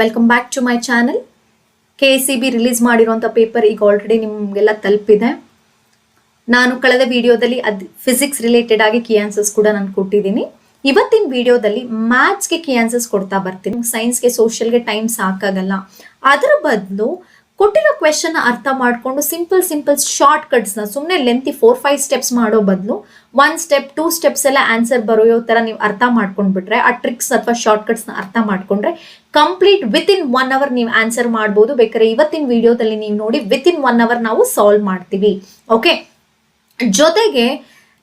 Welcome back to my channel. KCB release ಮಾಡಿರುವಂಥ paper ಈಗ already ನಿಮಗೆಲ್ಲ ತಲುಪಿದೆ. ನಾನು ಕಳೆದ ವಿಡಿಯೋದಲ್ಲಿ ಫಿಸಿಕ್ಸ್ ರಿಲೇಟೆಡ್ ಆಗಿ ಕೀ ಆನ್ಸರ್ಸ್ ಕೂಡ ನಾನು ಕೊಟ್ಟಿದ್ದೀನಿ. ಇವತ್ತಿನ ವಿಡಿಯೋದಲ್ಲಿ ಮ್ಯಾಥ್ಸ್ಗೆ ಕೀ ಆನ್ಸರ್ಸ್ ಕೊಡ್ತಾ ಬರ್ತೀನಿ. ಸೈನ್ಸ್ಗೆ ಸೋಷಿಯಲ್ಗೆ ಟೈಮ್ ಸಾಕಾಗಲ್ಲ. ಅದರ ಬದಲು ಕೊಟ್ಟಿರೋ ಕ್ವೆಶನ್ ಅರ್ಥ ಮಾಡಿಕೊಂಡು ಸಿಂಪಲ್ ಶಾರ್ಟ್ ಕಟ್ಸ್ನ ಸುಮ್ಮನೆ ಲೆಂತಿ 4-5 ಸ್ಟೆಪ್ಸ್ ಮಾಡೋ ಬದಲು 1 ಸ್ಟೆಪ್ 2 ಸ್ಟೆಪ್ಸ್ ಎಲ್ಲ ಆನ್ಸರ್ ಬರೆಯೋ ಥರ ನೀವು ಅರ್ಥ ಮಾಡ್ಕೊಂಡ್ಬಿಟ್ರೆ, ಆ ಟ್ರಿಕ್ಸ್ ಅಥವಾ ಶಾರ್ಟ್ ಕಟ್ಸ್ನ ಅರ್ಥ ಮಾಡ್ಕೊಂಡ್ರೆ ಕಂಪ್ಲೀಟ್ ವಿತಿನ್ 1 ಅವರ್ ನೀವು ಆನ್ಸರ್ ಮಾಡ್ಬೋದು. ಬೇಕಾದ್ರೆ ಇವತ್ತಿನ ವಿಡಿಯೋದಲ್ಲಿ ನೀವು ನೋಡಿ ವಿತಿನ್ 1 ಅವರ್ ನಾವು ಸಾಲ್ವ್ ಮಾಡ್ತೀವಿ. ಓಕೆ, ಜೊತೆಗೆ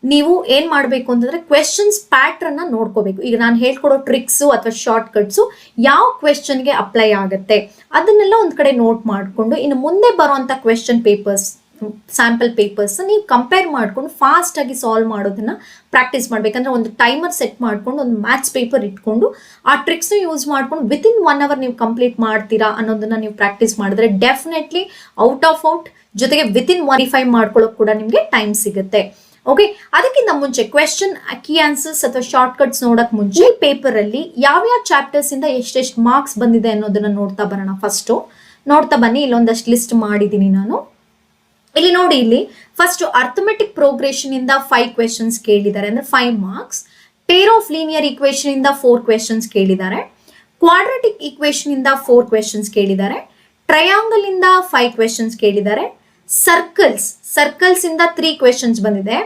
ನೀವು ಏನ್ ಮಾಡಬೇಕು ಅಂತಂದ್ರೆ ಕ್ವೆಶನ್ಸ್ ಪ್ಯಾಟ್ರನ್ನ ನೋಡ್ಕೋಬೇಕು. ಈಗ ನಾನು ಹೇಳ್ಕೊಡೋ ಟ್ರಿಕ್ಸು ಅಥವಾ ಶಾರ್ಟ್ ಕಟ್ಸು ಯಾವ ಕ್ವೆಶನ್ಗೆ ಅಪ್ಲೈ ಆಗುತ್ತೆ ಅದನ್ನೆಲ್ಲ ಒಂದ್ ಕಡೆ ನೋಟ್ ಮಾಡಿಕೊಂಡು ಇನ್ನು ಮುಂದೆ ಬರುವಂತ ಕ್ವೆಶನ್ ಪೇಪರ್ಸ್, ಸ್ಯಾಂಪಲ್ ಪೇಪರ್ಸ್ ನೀವು ಕಂಪೇರ್ ಮಾಡ್ಕೊಂಡು ಫಾಸ್ಟ್ ಆಗಿ ಸಾಲ್ವ್ ಮಾಡೋದನ್ನ ಪ್ರಾಕ್ಟೀಸ್ ಮಾಡ್ಬೇಕಂದ್ರೆ ಒಂದು ಟೈಮರ್ ಸೆಟ್ ಮಾಡ್ಕೊಂಡು ಒಂದು ಮ್ಯಾಥ್ಸ್ ಪೇಪರ್ ಇಟ್ಕೊಂಡು ಆ ಟ್ರಿಕ್ಸ್ ಯೂಸ್ ಮಾಡ್ಕೊಂಡು ವಿತಿನ್ 1 ಅವರ್ ನೀವು ಕಂಪ್ಲೀಟ್ ಮಾಡ್ತೀರಾ ಅನ್ನೋದನ್ನ ನೀವು ಪ್ರಾಕ್ಟೀಸ್ ಮಾಡಿದ್ರೆ ಡೆಫಿನೆಟ್ಲಿ ಔಟ್ ಜೊತೆಗೆ ವಿತಿನ್ 1 ಮಾಡ್ಕೊಳ್ಳೋಕೆ ಕೂಡ ನಿಮ್ಗೆ ಟೈಮ್ ಸಿಗುತ್ತೆ. ಓಕೆ, ಅದಕ್ಕಿಂತ ಮುಂಚೆ ಕ್ವೆಶನ್ ಕೀ ಆನ್ಸರ್ಸ್ ಅಥವಾ ಶಾರ್ಟ್ ಕಟ್ಸ್ ನೋಡಕ್ ಮುಂಚೆ ಪೇಪರ್ ಅಲ್ಲಿ ಯಾವ ಚಾಪ್ಟರ್ಸ್ ಇಂದ ಎಷ್ಟೆಷ್ಟು ಮಾರ್ಕ್ಸ್ ಬಂದಿದೆ ಅನ್ನೋದನ್ನ ನೋಡ್ತಾ ಬರೋಣ. ಫಸ್ಟ್ ನೋಡ್ತಾ ಬನ್ನಿ, ಇಲ್ಲೊಂದಷ್ಟು ಲಿಸ್ಟ್ ಮಾಡಿದ್ದೀನಿ ನಾನು. ಇಲ್ಲಿ ನೋಡಿ, ಇಲ್ಲಿ ಫಸ್ಟ್ ಅರ್ಥಮೆಟಿಕ್ ಪ್ರೋಗ್ರೆಷನ್ ಇಂದ 5 ಕ್ವೆಶನ್ಸ್ ಕೇಳಿದ್ದಾರೆ, ಅಂದ್ರೆ 5 marks. Peer of linear equation ಇಂದ 4 ಕ್ವೆಶನ್ಸ್ ಕೇಳಿದ್ದಾರೆ. ಕ್ವಾಡ್ರಾಟಿಕ್ ಈಕ್ವೇಶನ್ ಇಂದ 4 ಕ್ವೆಶನ್ಸ್ ಕೇಳಿದ್ದಾರೆ. ಟ್ರಯಾಂಗಲ್ ಇಂದ 5 ಕ್ವೆಶನ್ಸ್ ಕೇಳಿದ್ದಾರೆ. ಸರ್ಕಲ್ಸ್ ಇಂದ 3 ಕ್ವೆಶನ್ಸ್ ಬಂದಿದೆ.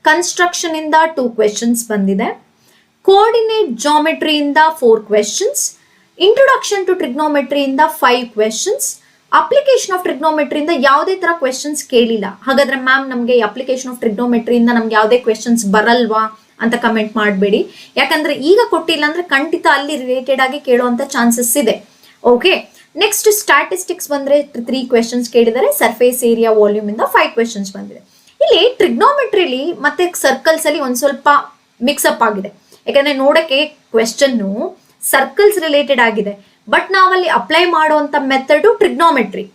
ಕನ್ಸ್ಟ್ರಕ್ಷನ್ ಇಂದ 2 ಕ್ವೆಶನ್ಸ್ ಬಂದಿದೆ. ಕೋಆರ್ಡಿನೇಟ್ ಜಾಮೆಟ್ರಿ ಇಂದ 4 ಕ್ವೆಶನ್ಸ್. ಇಂಟ್ರೊಡಕ್ಷನ್ ಟು ಟ್ರಿಗ್ನೋಮೆಟ್ರಿ ಇಂದ 5 ಕ್ವೆಶನ್ಸ್. ಅಪ್ಲಿಕೇಶನ್ ಆಫ್ ಟ್ರಿಗ್ನೋಮೆಟ್ರಿ ಇಂದ ಯಾವುದೇ ತರ ಕ್ವೆಶನ್ಸ್ ಕೇಳಿಲ್ಲ. ಹಾಗಾದ್ರೆ ಮ್ಯಾಮ್ ನಮಗೆ ಅಪ್ಲಿಕೇಶನ್ ಆಫ್ ಟ್ರಿಗ್ನೋಮೆಟ್ರಿ ಇಂದ ನಮ್ಗೆ ಯಾವುದೇ ಕ್ವೆಶನ್ಸ್ ಬರಲ್ವಾ ಅಂತ ಕಮೆಂಟ್ ಮಾಡಬೇಡಿ. ಯಾಕಂದ್ರೆ ಈಗ ಕೊಟ್ಟಿಲ್ಲ ಅಂದ್ರೆ ಖಂಡಿತ ಅಲ್ಲಿ ರಿಲೇಟೆಡ್ ಆಗಿ ಕೇಳುವಂತ ಚಾನ್ಸಸ್ ಇದೆ. ಓಕೆ, ನೆಕ್ಸ್ಟ್ ಸ್ಟ್ಯಾಟಿಸ್ಟಿಕ್ಸ್ ಬಂದ್ರೆ 3 ಕ್ವೆಶನ್ಸ್ ಕೇಳಿದ್ದಾರೆ. ಸರ್ಫೇಸ್ ಏರಿಯಾ ವಾಲ್ಯೂಮ್ ಇಂದ 5 ಕ್ವೆಶನ್ಸ್ ಬಂದಿದೆ. ಇಲ್ಲಿ ಟ್ರಿಗ್ನೋಮೆಟ್ರಿಲಿ ಮತ್ತೆ ಸರ್ಕಲ್ಸ್ ಅಲ್ಲಿ ಒಂದ್ ಸ್ವಲ್ಪ ಮಿಕ್ಸ್ಅಪ್ ಆಗಿದೆ. ಯಾಕಂದ್ರೆ ನೋಡಕ್ಕೆ ಕ್ವೆಶನ್ ಸರ್ಕಲ್ಸ್ ರಿಲೇಟೆಡ್ ಆಗಿದೆ, ಬಟ್ ನಾವಲ್ಲಿ ಅಪ್ಲೈ ಮಾಡುವಂತ ಮೆಥಡ್ ಟ್ರಿಗ್ನೋಮೆಟ್ರಿ.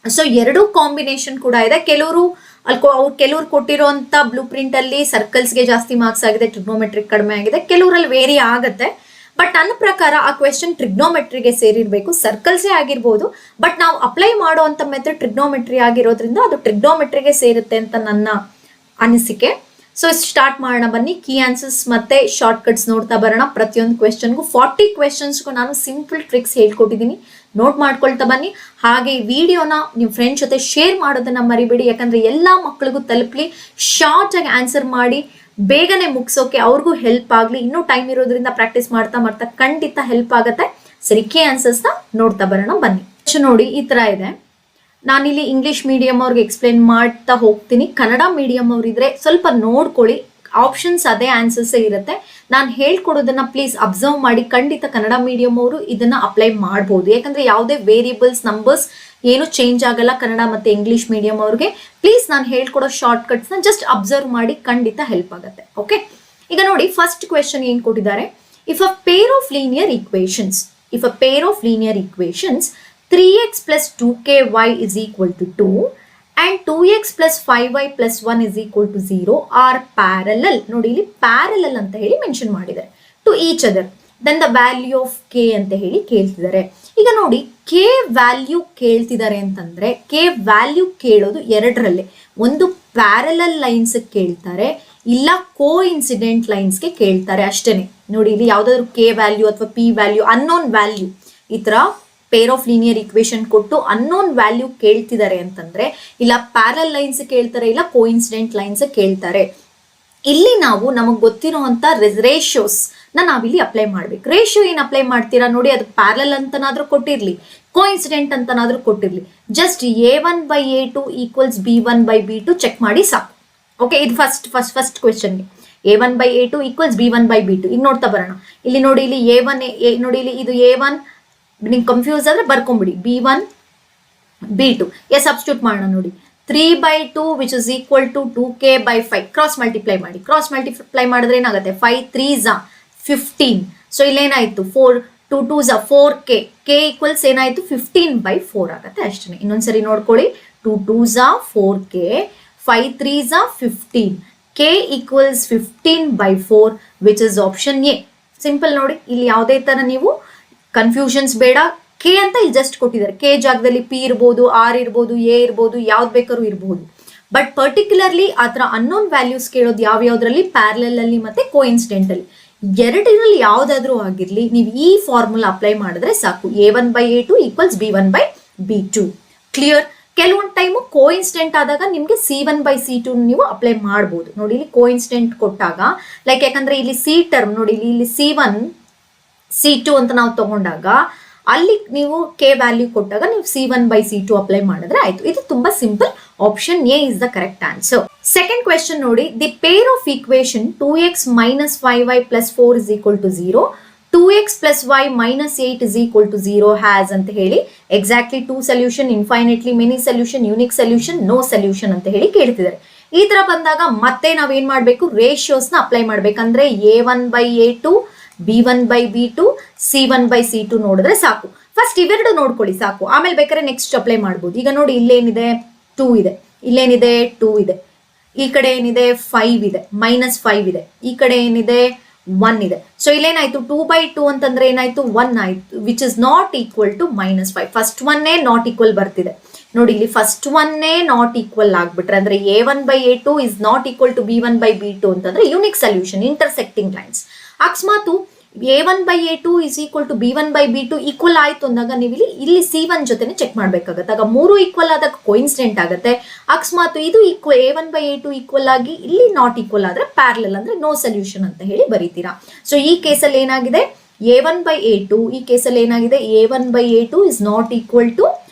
ಸೊ 2 ಕಾಂಬಿನೇಷನ್ ಕೂಡ ಇದೆ. ಕೆಲವರು ಕೊಟ್ಟಿರುವಂತ ಬ್ಲೂ ಪ್ರಿಂಟ್ ಅಲ್ಲಿ ಸರ್ಕಲ್ಸ್ಗೆ ಜಾಸ್ತಿ ಮಾರ್ಕ್ಸ್ ಆಗಿದೆ, ಟ್ರಿಗ್ನೋಮೆಟ್ರಿ ಕಡಿಮೆ ಆಗಿದೆ. ಕೆಲವರಲ್ಲಿ ವೇರಿ ಆಗುತ್ತೆ. ಬಟ್ ನನ್ನ ಪ್ರಕಾರ ಆ ಕ್ವೆಶನ್ ಟ್ರಿಗ್ನೋಮೆಟ್ರಿಗೆ ಸೇರಿರ್ಬೇಕು. ಸರ್ಕಲ್ಸೇ ಆಗಿರ್ಬೋದು, ಬಟ್ ನಾವು ಅಪ್ಲೈ ಮಾಡುವಂತ ಮೆಥಡ್ ಟ್ರಿಗ್ನೋಮೆಟ್ರಿ ಆಗಿರೋದ್ರಿಂದ ಅದು ಟ್ರಿಗ್ನೋಮೆಟ್ರಿಗೆ ಸೇರುತ್ತೆ ಅಂತ ನನ್ನ ಅನಿಸಿಕೆ. ಸೊ ಸ್ಟಾರ್ಟ್ ಮಾಡೋಣ ಬನ್ನಿ. ಕೀ ಆನ್ಸರ್ಸ್ ಮತ್ತೆ ಶಾರ್ಟ್ ಕಟ್ಸ್ ನೋಡ್ತಾ ಬರೋಣ. ಪ್ರತಿಯೊಂದು ಕ್ವೆಶನ್ಗೂ 40 ಕ್ವೆಶನ್ಸ್ಗೂ ನಾನು ಸಿಂಪಲ್ ಟ್ರಿಕ್ಸ್ ಹೇಳ್ಕೊಟ್ಟಿದ್ದೀನಿ, ನೋಟ್ ಮಾಡ್ಕೊಳ್ತಾ ಬನ್ನಿ. ಹಾಗೆ ಈ ವಿಡಿಯೋನ ನೀವು ಫ್ರೆಂಡ್ಸ್ ಜೊತೆ ಶೇರ್ ಮಾಡೋದನ್ನ ಮರಿಬೇಡಿ. ಯಾಕಂದ್ರೆ ಎಲ್ಲಾ ಮಕ್ಕಳಿಗೂ ತಲುಪಲಿ, ಶಾರ್ಟ್ ಆಗಿ ಆನ್ಸರ್ ಮಾಡಿ ಬೇಗನೆ ಮುಗಿಸೋಕೆ ಅವ್ರಿಗೂ ಹೆಲ್ಪ್ ಆಗಲಿ. ಇನ್ನೂ ಟೈಮ್ ಇರೋದ್ರಿಂದ ಪ್ರಾಕ್ಟೀಸ್ ಮಾಡ್ತಾ ಖಂಡಿತ ಹೆಲ್ಪ್ ಆಗುತ್ತೆ. ಸರಿ, ಕೀ ಆನ್ಸರ್ಸ್ನ ನೋಡ್ತಾ ಬರೋಣ ಬನ್ನಿ. ನೋಡಿ, ಈ ತರ ಇದೆ. ನಾನಿಲ್ಲಿ ಇಂಗ್ಲಿಷ್ ಮೀಡಿಯಂ ಅವ್ರಿಗೆ ಎಕ್ಸ್ಪ್ಲೇನ್ ಮಾಡ್ತಾ ಹೋಗ್ತೀನಿ. ಕನ್ನಡ ಮೀಡಿಯಂ ಅವ್ರಿದ್ರೆ ಸ್ವಲ್ಪ ನೋಡ್ಕೊಳ್ಳಿ, ಆಪ್ಷನ್ಸ್ ಅದೇ ಆನ್ಸರ್ಸೇ ಇರುತ್ತೆ. ನಾನು ಹೇಳ್ಕೊಡೋದನ್ನ ಪ್ಲೀಸ್ ಅಬ್ಸರ್ವ್ ಮಾಡಿ. ಖಂಡಿತ ಕನ್ನಡ ಮೀಡಿಯಂ ಅವರು ಇದನ್ನ ಅಪ್ಲೈ ಮಾಡ್ಬೋದು. ಯಾಕಂದ್ರೆ ಯಾವುದೇ ವೇರಿಯಬಲ್ಸ್, ನಂಬರ್ಸ್ ಏನು ಚೇಂಜ್ ಆಗಲ್ಲ ಕನ್ನಡ ಮತ್ತೆ ಇಂಗ್ಲಿಷ್ ಮೀಡಿಯಂ ಅವ್ರಿಗೆ. ಪ್ಲೀಸ್ ನಾನು ಹೇಳ್ಕೊಡೋ ಶಾರ್ಟ್ ಕಟ್ಸ್ನ ಜಸ್ಟ್ ಅಬ್ಸರ್ವ್ ಮಾಡಿ, ಖಂಡಿತ ಹೆಲ್ಪ್ ಆಗುತ್ತೆ. ಓಕೆ, ಈಗ ನೋಡಿ, ಫಸ್ಟ್ ಕ್ವೆಶನ್ ಏನ್ ಕೊಟ್ಟಿದ್ದಾರೆ. If a pair of linear equations 3x plus 2ky is equal to 2 and 2x plus 5y plus 1 is equal to 0 are parallel. ನೋಡಿ, ಇಲ್ಲಿ ಪ್ಯಾರಲಲ್ ಅಂತ ಹೇಳಿ ಮೆನ್ಷನ್ ಮಾಡಿದ್ದಾರೆ. To each other, then the value of K ಅಂತ ಹೇಳಿ ಕೇಳ್ತಿದ್ದಾರೆ. ಈಗ ನೋಡಿ, ಕೆ ವ್ಯಾಲ್ಯೂ ಕೇಳ್ತಿದ್ದಾರೆ ಅಂತಂದ್ರೆ ಕೆ ವ್ಯಾಲ್ಯೂ ಕೇಳೋದು 2ರಲ್ಲೇ. ಒಂದು ಪ್ಯಾರಲಲ್ ಲೈನ್ಸ್ ಕೇಳ್ತಾರೆ, ಇಲ್ಲ ಕೋ ಇನ್ಸಿಡೆಂಟ್ ಲೈನ್ಸ್ಗೆ ಕೇಳ್ತಾರೆ ಅಷ್ಟೇನೆ. ನೋಡಿ, ಇಲ್ಲಿ ಯಾವ್ದಾದ್ರು ಕೆ ವ್ಯಾಲ್ಯೂ ಅಥವಾ ಪಿ ವ್ಯಾಲ್ಯೂ, ಅನ್ನೋನ್ ವ್ಯಾಲ್ಯೂ, ಈ ತರ ಪೇರ್ ಆಫ್ ಲೀನಿಯರ್ ಈಕ್ವೇಶನ್ ಕೊಟ್ಟು ಅನ್ನೋನ್ ವ್ಯಾಲ್ಯೂ ಕೇಳ್ತಿದ್ದಾರೆ ಅಂತಂದ್ರೆ ಇಲ್ಲ ಪ್ಯಾರಲ್ ಲೈನ್ಸ್ ಕೇಳ್ತಾರೆ, ಇಲ್ಲ ಕೋ ಇನ್ಸಿಡೆಂಟ್ ಲೈನ್ಸ್ ಕೇಳ್ತಾರೆ. ಇಲ್ಲಿ ನಾವು ನಮಗ್ ಗೊತ್ತಿರುವಂತ ರೇಷಿಯೋಸ್ ನಾವಿಲ್ಲಿ ಅಪ್ಲೈ ಮಾಡ್ಬೇಕು. ರೇಷಿಯೋ ಏನ್ ಅಪ್ಲೈ ಮಾಡ್ತೀರಾ ನೋಡಿ, ಅದು ಪ್ಯಾರಲ್ ಅಂತನಾದ್ರೂ ಕೊಟ್ಟಿರ್ಲಿ, ಕೋ ಇನ್ಸಿಡೆಂಟ್ ಅಂತನಾದ್ರೂ ಕೊಟ್ಟಿರ್ಲಿ, just a1/a2 equals b1/b2 check ಮಾಡಿ ಸಾಕು. ಓಕೆ, ಇದು ಫಸ್ಟ್ ಕ್ವೆಶನ್ಗೆ a1/a2 ಈಕ್ವಲ್ಸ್ b1/b2. ಈಗ ನೋಡ್ತಾ ಬರೋಣ. ಇಲ್ಲಿ ನೋಡಿ, ಇಲ್ಲಿ a1 ನೋಡಿ, ಇಲ್ಲಿ ಇದು a1, ನಿಮ್ಗೆ ಕನ್ಫ್ಯೂಸ್ ಆದ್ರೆ ಬರ್ಕೊಂಬಿಡಿ, b1 b2. ಸಬ್ಸ್ಟಿಟ್ಯೂಟ್ ಮಾಡೋಣ. ನೋಡಿ, 3/2 which is equal to 2k/5. Cross multiply ಮಾಡಿದ್ರೆ ಏನಾಗುತ್ತೆ, 5 3s 15. So ಇಲ್ಲೇನಾಯ್ತು, 4 2 2s 4k, k equals ಏನಾಯ್ತು 15/4 ಆಗುತ್ತೆ ಅಷ್ಟೇ. ಇನ್ನೊಂದ್ಸರಿ ನೋಡ್ಕೊಳ್ಳಿ, 2 2s 4k, 5 3s 15, k equals 15/4 which is option A. Simple ನೋಡಿ, ಇಲ್ಲಿ ಯಾವುದೇ ತರ ನೀವು ಕನ್ಫ್ಯೂಷನ್ಸ್ ಬೇಡ, ಕೆ ಅಂತ ಇಲ್ಲಿ ಜಸ್ಟ್ ಕೊಟ್ಟಿದ್ದಾರೆ, ಕೆ ಜಾಗದಲ್ಲಿ ಪಿ ಇರ್ಬೋದು, ಆರ್ ಇರ್ಬೋದು, ಎ ಇರ್ಬೋದು, ಯಾವ್ದು ಬೇಕಾದ್ರೂ ಇರ್ಬೋದು. ಬಟ್ ಪರ್ಟಿಕ್ಯುಲರ್ಲಿ ಆ ಥರ ಅನ್ನೋನ್ ವ್ಯಾಲ್ಯೂಸ್ ಕೇಳೋದು ಯಾವ್ಯಾವ್ದ್ರಲ್ಲಿ, ಪ್ಯಾರಲಲ್ ಅಲ್ಲಿ ಮತ್ತೆ ಕೋಇನ್ಸಿಡೆಂಟ್ ಅಲ್ಲಿ, ಎರಡರಲ್ಲಿ ಯಾವ್ದಾದ್ರೂ ಆಗಿರ್ಲಿ ನೀವು ಈ ಫಾರ್ಮುಲಾ ಅಪ್ಲೈ ಮಾಡಿದ್ರೆ ಸಾಕು. A1/A2 = B1/B2. ಕ್ಲಿಯರ್? ಕೆಲವೊಂದು ಟೈಮು ಕೋಇನ್ಸಿಡೆಂಟ್ ಆದಾಗ ನಿಮ್ಗೆ C1/C2 ನೀವು ಅಪ್ಲೈ ಮಾಡ್ಬೋದು. ನೋಡಿ ಇಲ್ಲಿ ಕೋಇನ್ಸಿಡೆಂಟ್ ಕೊಟ್ಟಾಗ, ಲೈಕ್ ಯಾಕಂದ್ರೆ ಇಲ್ಲಿ ಸಿ ಟರ್ಮ್ ನೋಡಿ, ಇಲ್ಲಿ C1 C2 ಅಂತ ನಾವು ತಗೊಂಡಾಗ ಅಲ್ಲಿ ನೀವು ಕೆ ವ್ಯಾಲ್ಯೂ ಕೊಟ್ಟಾಗ ನೀವು C1/C2 ಅಪ್ಲೈ ಮಾಡಿದ್ರೆ ಆಯ್ತು. ಇದು ತುಂಬಾ simple. Option A is the correct answer. Second question ನೋಡಿ, the pair of equation 2x - 5y + 4 = 0, 2x + y - 8 = 0 has ಅಂತ ಹೇಳಿ exactly 2 solution, infinitely many solution, unique solution, no solution ಅಂತ ಹೇಳಿ ಕೇಳ್ತಿದ್ದಾರೆ. ಈ ತರ ಬಂದಾಗ ಮತ್ತೆ ನಾವೇನ್ ಮಾಡ್ಬೇಕು, ರೇಷಿಯೋಸ್ ನ ಅಪ್ಲೈ ಮಾಡ್ಬೇಕಂದ್ರೆ A1/A2, B1/B2, C1/C2 ನೋಡಿದ್ರೆ ಸಾಕು. ಫಸ್ಟ್ ಇವೆರಡು ನೋಡ್ಕೊಳ್ಳಿ ಸಾಕು, ಆಮೇಲೆ ಬೇಕಾದ್ರೆ ನೆಕ್ಸ್ಟ್ ಅಪ್ಲೈ ಮಾಡ್ಬೋದು. ಈಗ ನೋಡಿ ಇಲ್ಲೇನಿದೆ 2 ಇದೆ, ಇಲ್ಲೇನಿದೆ 2 ಇದೆ, ಈ ಕಡೆ ಏನಿದೆ 5 ಇದೆ, -5 ಇದೆ, ಈ ಕಡೆ ಏನಿದೆ 1 ಇದೆ. ಸೊ ಇಲ್ಲೇನಾಯ್ತು 2/2 ಅಂತಂದ್ರೆ ಏನಾಯ್ತು 1 ಆಯ್ತು, which is not equal to -5. First ಒನ್ನೇ ನಾಟ್ ಈಕ್ವಲ್ ಬರ್ತಿದೆ ನೋಡಿ, ಇಲ್ಲಿ ಫಸ್ಟ್ ಒನ್ನೇ ನಾಟ್ ಈಕ್ವಲ್ ಆಗ್ಬಿಟ್ರೆ ಅಂದ್ರೆ A1/A2 is not equal to B1/B2 ಅಂತಂದ್ರೆ ಯೂನಿಕ್ ಸೊಲ್ಯೂಷನ್, ಇಂಟರ್ಸೆಕ್ಟಿಂಗ್ ಲೈನ್ಸ್. ಅಕಸ್ಮಾತ್ A1/A2 = B1/B2 ಈಕ್ವಲ್ ಆಯ್ತು ಅಂದಾಗ ನೀವು ಇಲ್ಲಿ C1 ಜೊತೆನೆ ಚೆಕ್ ಮಾಡ್ಬೇಕಾಗತ್ತೆ. ಆಗ 3 ಈಕ್ವಲ್ ಆದಾಗ ಕೋಇನ್ಸಿಡೆಂಟ್ ಆಗುತ್ತೆ. ಅಕಸ್ಮಾತ್ ಇದು A1/A2 ಈಕ್ವಲ್ ಆಗಿ ಇಲ್ಲಿ ನಾಟ್ ಈಕ್ವಲ್ ಆದ್ರೆ ಪ್ಯಾರಲಲ್ ಅಂದ್ರೆ ನೋ ಸೊಲ್ಯೂಷನ್ ಅಂತ ಹೇಳಿ ಬರೀತೀರಾ. ಸೊ ಈ ಕೇಸಲ್ಲಿ ಏನಾಗಿದೆ A1/A2, ಈ ಕೇಸಲ್ಲಿ ಏನಾಗಿದೆ A1/A2 is not equal to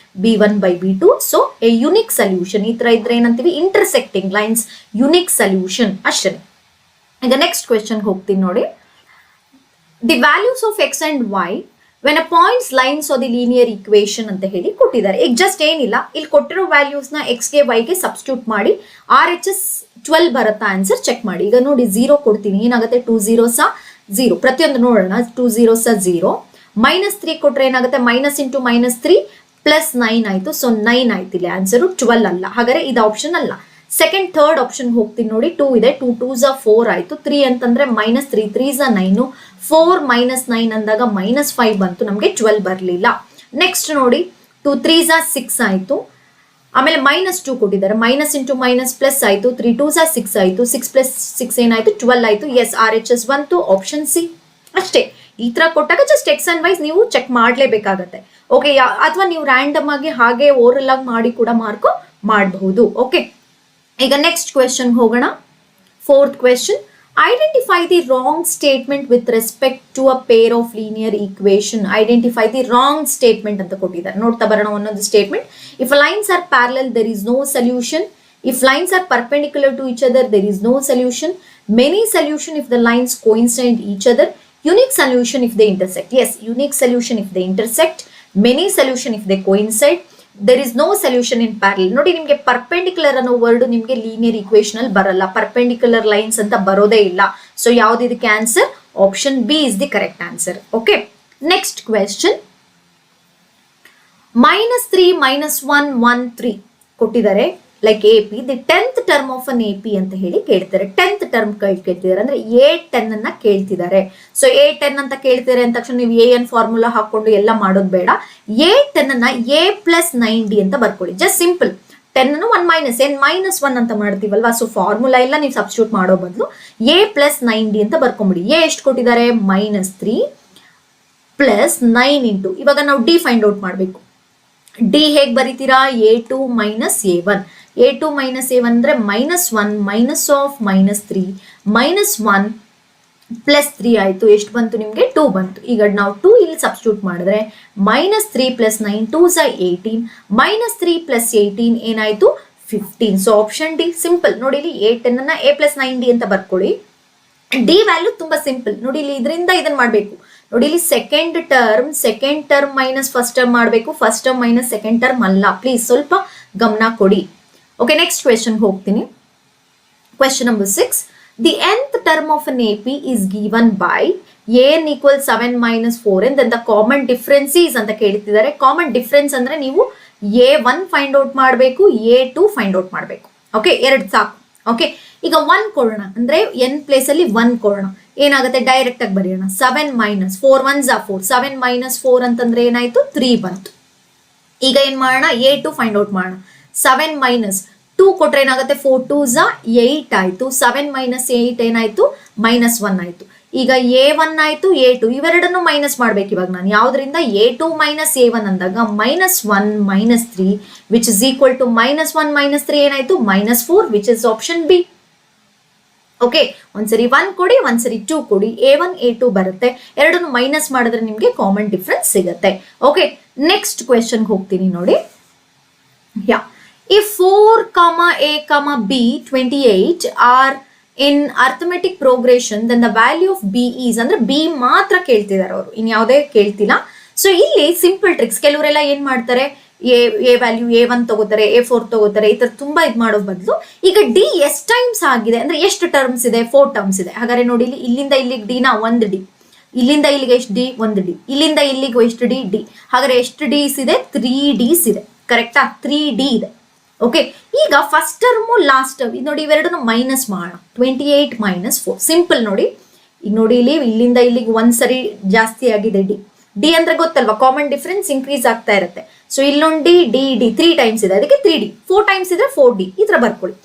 B1/B2. So a unique solution. ಈ ತರ ಇದ್ರೆ ಏನಂತೀವಿ, ಇಂಟರ್ಸೆಕ್ಟಿಂಗ್ ಲೈನ್ಸ್, ಯುನಿಕ್ ಸೊಲ್ಯೂಷನ್ ಅಷ್ಟೇ. ಈಗ ನೆಕ್ಸ್ಟ್ ಕ್ವೆಶ್ಚನ್ ಹೋಗ್ತೀನಿ ನೋಡಿ. The values of x and y when a points lines or the linear equation ಅಂತ ಹೇಳಿ ಕೊಟ್ಟಿದ್ದಾರೆ. ಈಗ ಜಸ್ಟ್ ಏನಿಲ್ಲ, ಇಲ್ಲಿ ಕೊಟ್ಟಿರೋ ವ್ಯಾಲ್ಯೂಸ್ ನ x ಗೆ y ಗೆ ಸಬ್ಸ್ಟಿಟ್ಯೂಟ್ ಮಾಡಿ RHS 12 ಬರುತ್ತಾ ಆನ್ಸರ್ ಚೆಕ್ ಮಾಡಿ. ಈಗ ನೋಡಿ 0 ಕೊಡ್ತೀನಿ, ಏನಾಗುತ್ತೆ 2 0s 0, ಪ್ರತಿಯೊಂದು ನೋಡೋಣ. 2 0s 0, -3 ಕೊಟ್ರೆ ಏನಾಗುತ್ತೆ, -3 +9 ಆಯ್ತು. ಸೊ 9 ಆಯ್ತು, ಇಲ್ಲಿ ಆನ್ಸರ್ 12 ಅಲ್ಲ, ಹಾಗಾದ್ರೆ ಇದು ಆಪ್ಷನ್ ಅಲ್ಲ. ಸೆಕೆಂಡ್ ಥರ್ಡ್ ಆಪ್ಷನ್ ಹೋಗ್ತೀನಿ ನೋಡಿ, 2 ಇದೆ, 2 2s 4 ಆಯ್ತು, 3 ಅಂತಂದ್ರೆ -3 3s 9, 4 -9 ಅಂದಾಗ -5 ಬಂತು, ನಮಗೆ 12 ಬರಲಿಲ್ಲ. ನೆಕ್ಸ್ಟ್ ನೋಡಿ 2 3s 6 ಆಯ್ತು, ಆಮೇಲೆ -2 ಕೊಟ್ಟಿದ್ದಾರೆ, ಮೈನಸ್ ಇಂಟು ಮೈನಸ್ ಪ್ಲಸ್ ಆಯ್ತು, 3 2s 6 ಆಯ್ತು, 6 + 6 ಏನಾಯ್ತು 12 ಆಯ್ತು. ಎಸ್, RHS ಬಂತು, ಆಪ್ಷನ್ ಸಿ ಅಷ್ಟೇ. ಈ ತರ ಕೊಟ್ಟಾಗ ಜಸ್ಟ್ ಎಕ್ಸ್ ಅಂಡ್ ವೈಸ್ ನೀವು ಚೆಕ್ ಮಾಡ್ಲೇಬೇಕಾಗತ್ತೆ. ಓಕೆ, ಅಥವಾ ನೀವು ರ್ಯಾಂಡಮ್ ಆಗಿ ಹಾಗೆ ಓರಲ್ ಆಗಿ ಮಾಡಿ ಕೂಡ ಮಾರ್ಕ್ ಮಾಡಬಹುದು. ಓಕೆ, ಈಗ ನೆಕ್ಸ್ಟ್ ಕ್ವೆಶ್ಚನ್ ಹೋಗೋಣ. Fourth question, identify the wrong statement with respect to a pair of linear equation. Identify the wrong statement ಅಂತ ಕೊಟ್ಟಿದ್ದಾರೆ. ನೋಡ್ತಾ ಬರೋಣ ಒಂದೊಂದು statement. If lines are parallel there is no solution. If lines are perpendicular to each other there is no solution. Many solution if the lines coincide each other. Unique solution if they intersect. Yes, unique solution if they intersect. Many solution if they coincide. There is no solution in parallel. ನೋಡಿ, ನಿಮಗೆ perpendicular ಅನ್ನೋ word ನಿಮಗೆ linear equation ಅಲ್ಲಿ ಬರಲ್ಲ, perpendicular lines ಅಂತ ಬರೋದೇ ಇಲ್ಲ. So ಯಾವ್ದು ಇದಕ್ಕೆ answer? Option B is the correct answer. Okay, next question. -3 -1 1 3 ಕೊಟ್ಟಿದ್ದಾರೆ, like AP the 10th term of an AP ಅಂತ ಹೇಳಿ ಕೇಳ್ತಾರೆ. 10th ಟರ್ಮ್ ಕೇಳ್ತಿದ್ದಾರೆ ಅಂದ್ರೆ A10 ಅನ್ನ ಕೇಳ್ತಿದ್ದಾರೆ. ಸೊ A10 ಅಂತ ಕೇಳ್ತಿದ್ದಾರೆ ಅಂದ ತಕ್ಷಣ ನೀವು AN ಫಾರ್ಮುಲಾ ಹಾಕೊಂಡು ಎಲ್ಲ ಮಾಡೋದು ಬೇಡ. A10 ಅನ್ನ A + 9D ಅಂತ ಬರ್ಕೊಳ್ಳಿ. ಜಸ್ಟ್ ಸಿಂಪಲ್ 10 ಅನ್ನು 1 - n -1 ಅಂತ ಮಾಡ್ತೀವಲ್ವಾ. ಸೊ ಫಾರ್ಮುಲಾ ಎಲ್ಲ ನೀವು ಸಬ್ಸ್ಟಿಟ್ಯೂಟ್ ಮಾಡೋ ಬದಲು A + 9D ಅಂತ ಬರ್ಕೊಂಬಿಡಿ. A ಎಷ್ಟು ಕೊಟ್ಟಿದ್ದಾರೆ? -3 + 9 ಇಂಟು, ಇವಾಗ ನಾವು D ಫೈಂಡ್ ಔಟ್ ಮಾಡಬೇಕು. D ಹೇಗೆ ಬರೀತೀರಾ? A2 - A1. A2 - A1 ಅಂದ್ರೆ -1 -3 -1 +3 ಆಯ್ತು. ಎಷ್ಟು ಬಂತು ನಿಮಗೆ? 2 ಬಂತು. ಈಗ ನಾವು 2 ಇಲ್ಲಿ ಸಬ್ಸ್ಟಿಟ್ಯೂಟ್ ಮಾಡಿದ್ರೆ -3 + 9 2s 18, -3 + 18 ಏನಾಯ್ತು? 15. So option D simple. ನೋಡಿ, ಇಲ್ಲಿ A10 ಅನ್ನ A + 9D ಅಂತ ಬರ್ಕೊಳ್ಳಿ. ಡಿ ವ್ಯಾಲ್ಯೂ ತುಂಬಾ ಸಿಂಪಲ್. ನೋಡಿ, ಇಲ್ಲಿ ಇದರಿಂದ ಇದನ್ನ ಮಾಡಬೇಕು. ನೋಡಿ, ಇಲ್ಲಿ second term minus first term ಮಾಡಬೇಕು, first term minus second term ಅಲ್ಲ. ಪ್ಲೀಸ್ ಸ್ವಲ್ಪ ಗಮನ ಕೊಡಿ. ಓಕೆ, ನೆಕ್ಸ್ಟ್ ಕ್ವೆಶ್ಚನ್ ಹೋಗ್ತೀನಿ. Question number 6. The nth term of an AP is given by n = 7 - 4n. then the common difference is ಅಂತ ಕೇಳ್ತಿದ್ದಾರೆ. Common difference ಅಂದ್ರೆ ನೀವು A1 ಫೈಂಡ್ ಔಟ್ ಮಾಡಬೇಕು, A2 ಫೈಂಡ್ ಔಟ್ ಮಾಡಬೇಕು. ಓಕೆ, ಎರಡು ಸಾಕು. ಓಕೆ, ಈಗ 1 ಕೊಡೋಣ ಅಂದ್ರೆ n ಪ್ಲೇಸ್ ಅಲ್ಲಿ 1 ಕೊಡೋಣ, ಏನಾಗುತ್ತೆ ಡೈರೆಕ್ಟ್ ಆಗಿ ಬರೆಯೋಣ. 7 ಮೈನಸ್ 4 1 4, 7 ಮೈನಸ್ 4 ಅಂತಂದ್ರೆ ಏನಾಯ್ತು 3 ಬಂತು. ಈಗ ಏನ್ ಮಾಡೋಣ, A2 ಫೈಂಡ್ ಔಟ್ ಮಾಡೋಣ. 7 ಮೈನಸ್ 2 ಕೊಟ್ರೆ ಏನಾಗುತ್ತೆ 4 2s 8 ಆಯ್ತು. 7 ಮೈನಸ್ 8 ಏನಾಯ್ತು -1 ಆಯ್ತು. ಈಗ A1 ಆಯ್ತು A2 ಇವೆರಡನ್ನು ಮೈನಸ್ ಮಾಡ್ಬೇಕು ಇವಾಗ ನಾನು. ಯಾವ್ದ್ರಿಂದ A2 ಮೈನಸ್ A1 ಅಂದಾಗ -1 -3 ವಿಚ್ ಇಸ್ ಈಕ್ವಲ್ ಟು -1 -3 ಏನಾಯ್ತು -4 which is option B. Okay, ಒಂದ್ಸರಿ 1 ಕೊಡಿ, ಒಂದ್ಸರಿ 2 ಕೊಡಿ, A1 A2 ಬರುತ್ತೆ. ಎರಡನ್ನು ಮೈನಸ್ ಮಾಡಿದ್ರೆ ನಿಮ್ಗೆ ಕಾಮನ್ ಡಿಫ್ರೆನ್ಸ್ ಸಿಗುತ್ತೆ. ಓಕೆ, ನೆಕ್ಸ್ಟ್ ಕ್ವೆಶನ್ ಹೋಗ್ತೀನಿ ನೋಡಿ. ಯಾ, if 4, A, B 28 are in arithmetic progression, then the value of B is, ಅಂದ್ರೆ B ಮಾತ್ರ ಕೇಳ್ತಿದ್ದಾರೆ ಅವರು, ಇನ್ ಯಾವುದೇ ಕೇಳ್ತಿಲ್ಲ. ಸೊ ಇಲ್ಲಿ ಸಿಂಪಲ್ ಟ್ರಿಕ್ಸ್, ಕೆಲವರೆಲ್ಲ ಏನ್ ಮಾಡ್ತಾರೆ, ಎ ವ್ಯಾಲ್ಯೂ A1 ತಗೋತಾರೆ, A4 ತಗೋತಾರೆ, ಈ ತರ ತುಂಬಾ ಇದ್ ಮಾಡೋ ಬದಲು ಈಗ ಡಿ ಎಷ್ಟು ಟೈಮ್ಸ್ ಆಗಿದೆ ಅಂದ್ರೆ ಎಷ್ಟು ಟರ್ಮ್ಸ್ ಇದೆ, 4 ಟರ್ಮ್ಸ್ ಇದೆ. ಹಾಗಾದ್ರೆ ನೋಡಿ, ಇಲ್ಲಿಂದ ಇಲ್ಲಿಗೆ ಡಿ ನ 1 ಡಿ, ಇಲ್ಲಿಂದ ಇಲ್ಲಿಗೆ ಎಷ್ಟು ಡಿ 1 ಡಿ, ಇಲ್ಲಿಂದ ಇಲ್ಲಿಗೆ ಎಷ್ಟು ಡಿ ಡಿ. ಹಾಗಾದ್ರೆ ಎಷ್ಟು ಡಿಸ್ ಇದೆ 3 ಡಿಸ್ ಇದೆ. ಕರೆಕ್ಟಾ, 3 ಡಿ ಇದೆ. ಓಕೆ, ಈಗ ಫಸ್ಟ್ ಟರ್ಮು ಲಾಸ್ಟ್ ಟರ್ಮ್ ಇದು ನೋಡಿ, ಇವೆರಡನ್ನು ಮೈನಸ್ ಮಾಡೋಣ. 28 ಮೈನಸ್ 4 ಸಿಂಪಲ್ ನೋಡಿ. ಈಗ ನೋಡಿ, ಇಲ್ಲಿಂದ ಇಲ್ಲಿಗೆ ಒಂದ್ಸರಿ ಜಾಸ್ತಿ ಆಗಿದೆ ಡಿ. ಡಿ ಅಂದ್ರೆ ಗೊತ್ತಲ್ವಾ, ಕಾಮನ್ ಡಿಫರೆನ್ಸ್ ಇನ್ಕ್ರೀಸ್ ಆಗ್ತಾ ಇರುತ್ತೆ. ಸೊ ಇಲ್ಲೊಂದು ಡಿ ಡಿ ಡಿ 3 ಟೈಮ್ಸ್ ಇದೆ, ಅದಕ್ಕೆ 3D. 4 ಟೈಮ್ಸ್ ಇದ್ರೆ 4D ಈ ತರ ಬರ್ಕೊಳ್ಳಿ.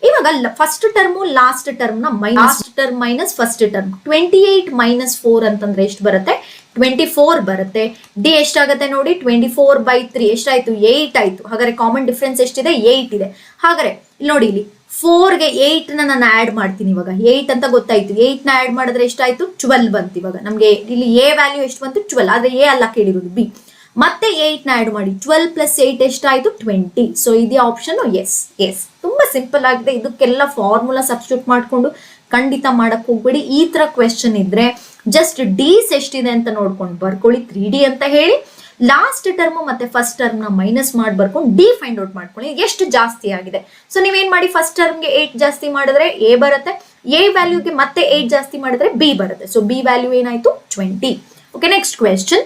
ಇವಾಗ ಫಸ್ಟ್ ಟರ್ಮು ಲಾಸ್ಟ್ ಟರ್ಮ್ ನ last term minus first term. 28 minus 4 ಅಂತಂದ್ರೆ ಎಷ್ಟು ಬರುತ್ತೆ, 24 ಬರುತ್ತೆ. ಡಿ ಎಷ್ಟಾಗುತ್ತೆ ನೋಡಿ, 24/3 ಎಷ್ಟಾಯ್ತು 8 ಆಯ್ತು. ಹಾಗಾದ್ರೆ ಕಾಮನ್ ಡಿಫ್ರೆನ್ಸ್ ಎಷ್ಟಿದೆ 8 ಇದೆ. ಹಾಗಾದ್ರೆ ಇಲ್ಲಿ ನೋಡಿ, ಇಲ್ಲಿ 4ಗೆ 8 ನಾನು ಆಡ್ ಮಾಡ್ತೀನಿ. ಇವಾಗ 8 ಅಂತ ಗೊತ್ತಾಯ್ತು, 8 ನ ಆಡ್ ಮಾಡಿದ್ರೆ ಎಷ್ಟಾಯ್ತು 12 ಬಂತು. ಇವಾಗ ನಮ್ಗೆ ಇಲ್ಲಿ ಎ ವ್ಯಾಲ್ಯೂ ಎಷ್ಟು ಬಂತು 12, ಆದ್ರೆ ಎ ಅಲ್ಲ ಕೇಳಿರೋದು ಬಿ. ಮತ್ತೆ 8 ನ ಆಡ್ ಮಾಡಿ, 12 + 8 ಎಷ್ಟಾಯ್ತು 20. ಸೊ ಇದೇ ಆಪ್ಷನ್ ಎಸ್. ತುಂಬಾ ಸಿಂಪಲ್ ಆಗಿದೆ. ಇದಕ್ಕೆಲ್ಲ ಫಾರ್ಮುಲಾ ಸಬ್ಸ್ಟಿಟ್ಯೂಟ್ ಮಾಡ್ಕೊಂಡು ಖಂಡಿತ ಮಾಡಕ್ ಹೋಗ್ಬೇಡಿ. ಈ ತರ ಕ್ವೆಶನ್ ಇದ್ರೆ ಜಸ್ಟ್ ಡಿಸ್ ಎಷ್ಟಿದೆ ಅಂತ ನೋಡ್ಕೊಂಡು ಬರ್ಕೊಳ್ಳಿ, 3D ಅಂತ ಹೇಳಿ. ಲಾಸ್ಟ್ ಟರ್ಮ್ ಮತ್ತೆ ಫಸ್ಟ್ ಟರ್ಮ್ ನ ಮೈನಸ್ ಮಾಡಿ ಬರ್ಕೊಂಡು ಡಿ ಫೈಂಡ್ ಔಟ್ ಮಾಡ್ಕೊಳ್ಳಿ ಎಷ್ಟು ಜಾಸ್ತಿ ಆಗಿದೆ. ಸೊ ನೀವೇನ್ ಮಾಡಿ, ಫಸ್ಟ್ ಟರ್ಮ್ಗೆ 8 ಜಾಸ್ತಿ ಮಾಡಿದ್ರೆ ಎ ಬರುತ್ತೆ, ಎ ವ್ಯಾಲ್ಯೂಗೆ ಮತ್ತೆ 8 ಜಾಸ್ತಿ ಮಾಡಿದ್ರೆ ಬಿ ಬರುತ್ತೆ. ಸೊ ಬಿ ವ್ಯಾಲ್ಯೂ ಏನಾಯ್ತು 20. Okay, next question.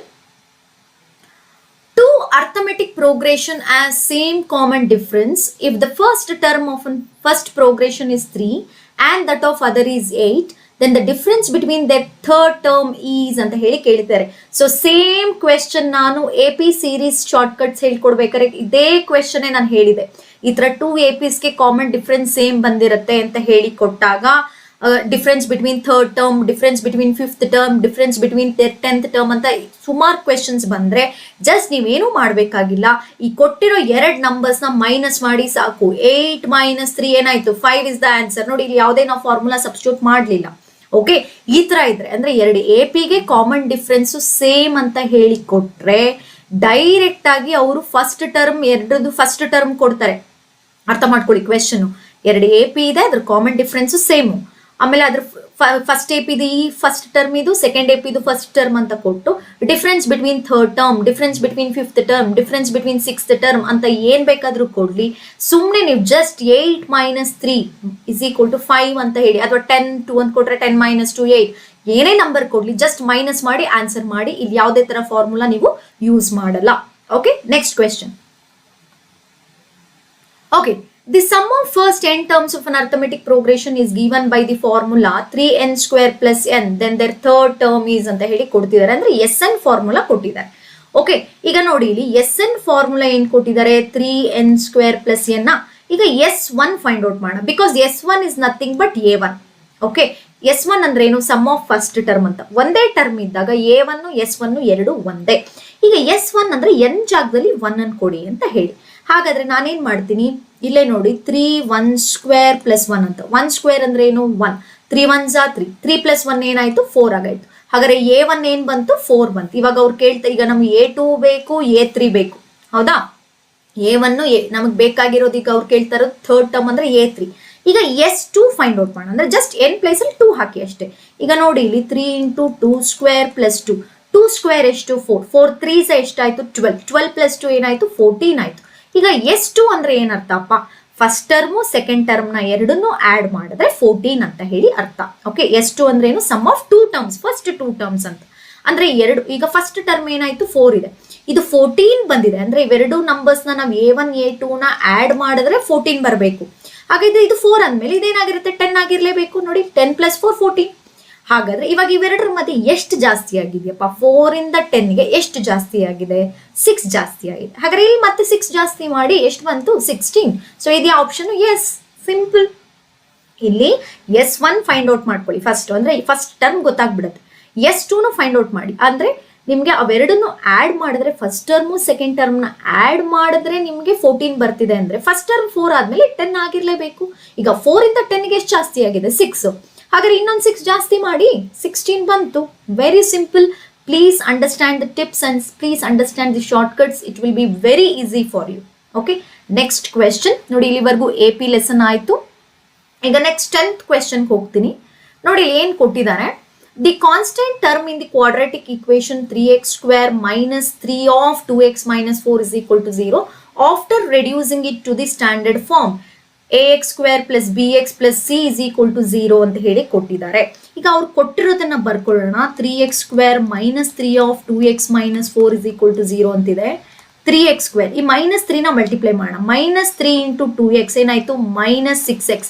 Two arithmetic progression as same common difference if the first term of first progression is 3 and that of other is 8, then the difference between their third term is ಅಂತ ಹೇಳಿ ಕೇಳ್ತಾರೆ. So same question ನಾನು AP series shortcuts ಹೇಳ್ಕೊಡ್ಬೇಕಾದ್ರೆ ಇದೇ question ನಾನು ಹೇಳಿದೆ. ಈ ತರ 2 APsಗೆ common difference same ಬಂದಿರುತ್ತೆ ಅಂತ ಹೇಳಿ ಕೊಟ್ಟಾಗ difference between third term, difference between 5th term, difference between 10th term ಅಂತ ಸುಮಾರು ಕ್ವೆಶನ್ಸ್ ಬಂದ್ರೆ ಜಸ್ಟ್ ನೀವೇನು ಮಾಡ್ಬೇಕಾಗಿಲ್ಲ, ಈ ಕೊಟ್ಟಿರೋ 2 ನಂಬರ್ಸ್ ನ ಮೈನಸ್ ಮಾಡಿ ಸಾಕು. 8 - 3 ಏನಾಯ್ತು 5 ಇಸ್ ದ ಆನ್ಸರ್. ನೋಡಿ, ಇಲ್ಲಿ ಯಾವುದೇ ನಾವು ಫಾರ್ಮುಲಾ ಸಬ್ಸ್ಟಿಟ್ಯೂಟ್ ಮಾಡ್ಲಿಲ್ಲ. ಓಕೆ, ಈ ತರ ಇದ್ರೆ ಅಂದ್ರೆ 2 APಗೆ ಕಾಮನ್ ಡಿಫ್ರೆನ್ಸ್ ಸೇಮ್ ಅಂತ ಹೇಳಿ ಕೊಟ್ರೆ ಡೈರೆಕ್ಟ್ ಆಗಿ ಅವರು ಫಸ್ಟ್ ಟರ್ಮ್ ಎರಡದು ಫಸ್ಟ್ ಟರ್ಮ್ ಕೊಡ್ತಾರೆ. ಅರ್ಥ ಮಾಡ್ಕೊಳ್ಳಿ ಕ್ವೆಶನ್. 2 AP ಇದೆ, ಅದ್ರ ಕಾಮನ್ ಡಿಫ್ರೆನ್ಸ್ ಸೇಮು. ಆಮೇಲೆ ಅದ್ರ ಫಸ್ಟ್ AP ಇದು ಈ ಫಸ್ಟ್ ಟರ್ಮ್, ಇದು ಸೆಕೆಂಡ್ AP ಇದು ಫಸ್ಟ್ ಟರ್ಮ್ ಅಂತ ಕೊಟ್ಟು difference between third term, difference between 5th term, difference between 6th term ಅಂತ ಏನ್ ಬೇಕಾದ್ರೂ ಕೊಡ್ಲಿ. ಸುಮ್ನೆ ನೀವು ಜಸ್ಟ್ 8 - 3 = 5 ಅಂತ ಹೇಳಿ, ಅಥವಾ 10 2 ಅಂತ ಕೊಟ್ರೆ 10 - 2 8 ಏನೇ ನಂಬರ್ ಕೊಡ್ಲಿ ಜಸ್ಟ್ ಮೈನಸ್ ಮಾಡಿ ಆನ್ಸರ್ ಮಾಡಿ. ಇಲ್ಲಿ ಯಾವುದೇ ತರ ಫಾರ್ಮುಲಾ ನೀವು ಯೂಸ್ ಮಾಡಲ್ಲ. Okay, next question. Okay, the sum of first n terms of an arithmetic progression is given by the formula 3n² + n, then their third term is ಅಂತ ಹೇಳಿ ಕೊಡ್ತಿದ್ದಾರೆ. ಅಂದ್ರೆ SN ಫಾರ್ಮುಲಾ ಕೊಟ್ಟಿದ್ದಾರೆ. ಓಕೆ, ಈಗ ನೋಡಿ, ಇಲ್ಲಿ SN ಫಾರ್ಮುಲಾ ಏನ್ ಕೊಟ್ಟಿದ್ದಾರೆ 3n² + n. ಈಗ S1 ಫೈಂಡ್ ಔಟ್ ಮಾಡೋಣ, because S1 is nothing but A1. Okay, S1 ಅಂದ್ರೆ ಏನು, ಸಮ್ ಆಫ್ ಫಸ್ಟ್ ಟರ್ಮ್ ಅಂತ. ಒಂದೇ ಟರ್ಮ್ ಇದ್ದಾಗ A1 S1 ಎರಡು ಒಂದೇ. ಈಗ S1 ಅಂದ್ರೆ n ಜಾಗದಲ್ಲಿ 1 ಅನ್ನು ಕೊಡಿ ಅಂತ ಹೇಳಿ. ಹಾಗಾದ್ರೆ ನಾನೇನ್ ಮಾಡ್ತೀನಿ, ಇಲ್ಲೇ ನೋಡಿ 3 1² + 1 ಅಂತ. 1² ಅಂದ್ರೆ ಏನು 1, 3 1s 3, 3 + 1 ಏನಾಯ್ತು 4 ಆಗಾಯ್ತು. ಹಾಗಾದ್ರೆ A1 ಏನ್ ಬಂತು 4 ಬಂತು. ಇವಾಗ ಅವ್ರು ಕೇಳ್ತಾರೆ, ಈಗ ನಮ್ಗೆ A2 ಬೇಕು A3 ಬೇಕು, ಹೌದಾ? A1 ನಮಗ್ ಬೇಕಾಗಿರೋದು, ಈಗ ಅವ್ರು ಕೇಳ್ತಾ ಇರೋದು ಥರ್ಡ್ ಟರ್ಮ್ ಅಂದ್ರೆ A3. ಈಗ S2 ಫೈಂಡ್ ಔಟ್ ಮಾಡೋಣ ಅಂದ್ರೆ ಜಸ್ಟ್ n ಪ್ಲೇಸ್ ಅಲ್ಲಿ 2 ಹಾಕಿ ಅಷ್ಟೇ. ಈಗ ನೋಡಿ, ಇಲ್ಲಿ 3 × 2² + 2, 2² ಎಷ್ಟು 4, 4 3s ಎಷ್ಟಾಯ್ತು 12, 12 + 2 ಏನಾಯ್ತು 14 ಆಯ್ತು. ಈಗ S2 ಅಂದ್ರೆ ಏನರ್ಥಪ್ಪ, ಫಸ್ಟ್ ಟರ್ಮು ಸೆಕೆಂಡ್ ಟರ್ಮ್ ನ ಎರಡನ್ನು ಆಡ್ ಮಾಡಿದ್ರೆ 14 ಅಂತ ಹೇಳಿ ಅರ್ಥ. ಓಕೆ, S2 ಅಂದ್ರೆ ಏನು, sum of 2 terms, first 2 terms ಅಂತ. ಅಂದ್ರೆ ಎರಡು, ಈಗ ಫಸ್ಟ್ ಟರ್ಮ್ ಏನಾಯ್ತು 4 ಇದೆ, ಇದು 14 ಬಂದಿದೆ. ಅಂದ್ರೆ ಇವೆರಡು ನಂಬರ್ಸ್ ನ ನಾವು A1 A2 ನ ಆಡ್ ಮಾಡಿದ್ರೆ 14 ಬರಬೇಕು. ಹಾಗಾದ್ರೆ ಇದು 4 ಅಂದ್ಮೇಲೆ ಇದೇನಾಗಿರುತ್ತೆ 10 ಆಗಿರ್ಲೇಬೇಕು. ನೋಡಿ 10 + 4 14. ಹಾಗಾದ್ರೆ ಇವಾಗ ಇವೆರಡರ ಮಧ್ಯೆ ಎಷ್ಟು ಜಾಸ್ತಿ ಆಗಿದೆಯಪ್ಪ? 4 ಇಂದ 10ಗೆ ಎಷ್ಟು ಜಾಸ್ತಿ ಆಗಿದೆ? 6 ಜಾಸ್ತಿ ಆಗಿದೆ. ಹಾಗಾದ್ರೆ ಇಲ್ಲಿ ಮತ್ತೆ 6 ಜಾಸ್ತಿ ಮಾಡಿ ಎಷ್ಟು ಬಂತು? 16. ಸೊ ಇದೇ ಆಪ್ಷನ್ ಎಸ್. ಸಿಂಪಲ್. ಇಲ್ಲಿ S1 ಫೈಂಡ್ ಔಟ್ ಮಾಡ್ಕೊಳ್ಳಿ ಫಸ್ಟ್, ಅಂದ್ರೆ ಫಸ್ಟ್ ಟರ್ಮ್ ಗೊತ್ತಾಗ್ಬಿಡುತ್ತೆ. S2 ಫೈಂಡ್ ಔಟ್ ಮಾಡಿ, ಅಂದ್ರೆ ನಿಮ್ಗೆ ಅವೆರಡನ್ನು ಆಡ್ ಮಾಡಿದ್ರೆ ಫಸ್ಟ್ ಟರ್ಮು ಸೆಕೆಂಡ್ ಟರ್ಮ್ನ ಆಡ್ ಮಾಡಿದ್ರೆ ನಿಮ್ಗೆ 14 ಬರ್ತಿದೆ ಅಂದ್ರೆ ಫಸ್ಟ್ ಟರ್ಮ್ 4 ಆದ್ಮೇಲೆ 10 ಆಗಿರ್ಲೇಬೇಕು. ಈಗ 4 ಇಂದ 10ಗೆ ಎಷ್ಟು ಜಾಸ್ತಿ ಆಗಿದೆ? 6. ಹಾಗಾದ್ರೆ ಇನ್ನೊಂದು 6 ಜಾಸ್ತಿ ಮಾಡಿ 16 ಬಂತು. Very simple. Please understand the tips and please understand the shortcuts. It will be very easy for you. Okay, next question ನೋಡಿ. ಇಲ್ಲಿವರೆಗೂ AP ಲೆಸನ್ ಆಯ್ತು. ಈಗ ನೆಕ್ಸ್ಟ್ 10th ಕ್ವೆಶನ್ ಹೋಗ್ತೀನಿ. ನೋಡಿ ಇಲ್ಲಿ ಏನ್ ಕೊಟ್ಟಿದ್ದಾರೆ. The constant term in the quadratic equation 3x² minus 3 of 2x minus 4 is equal to 0 after reducing it to the standard form ax² plus bx plus c is equal to 0 ಅಂತ ಹೇಳಿ ಕೊಟ್ಟಿದ್ದಾರೆ. ಈಗ ಅವ್ರು ಕೊಟ್ಟಿರೋದನ್ನ ಬರ್ಕೊಳ್ಳೋಣ. 3x² minus 3 of 2x minus 4 is equal to 0 ಅಂತಿದೆ. 3x², ಈ -3 ನ multiply ಮಾಡೋಣ. -3 into 2x ಏನಾಯ್ತು? -6x.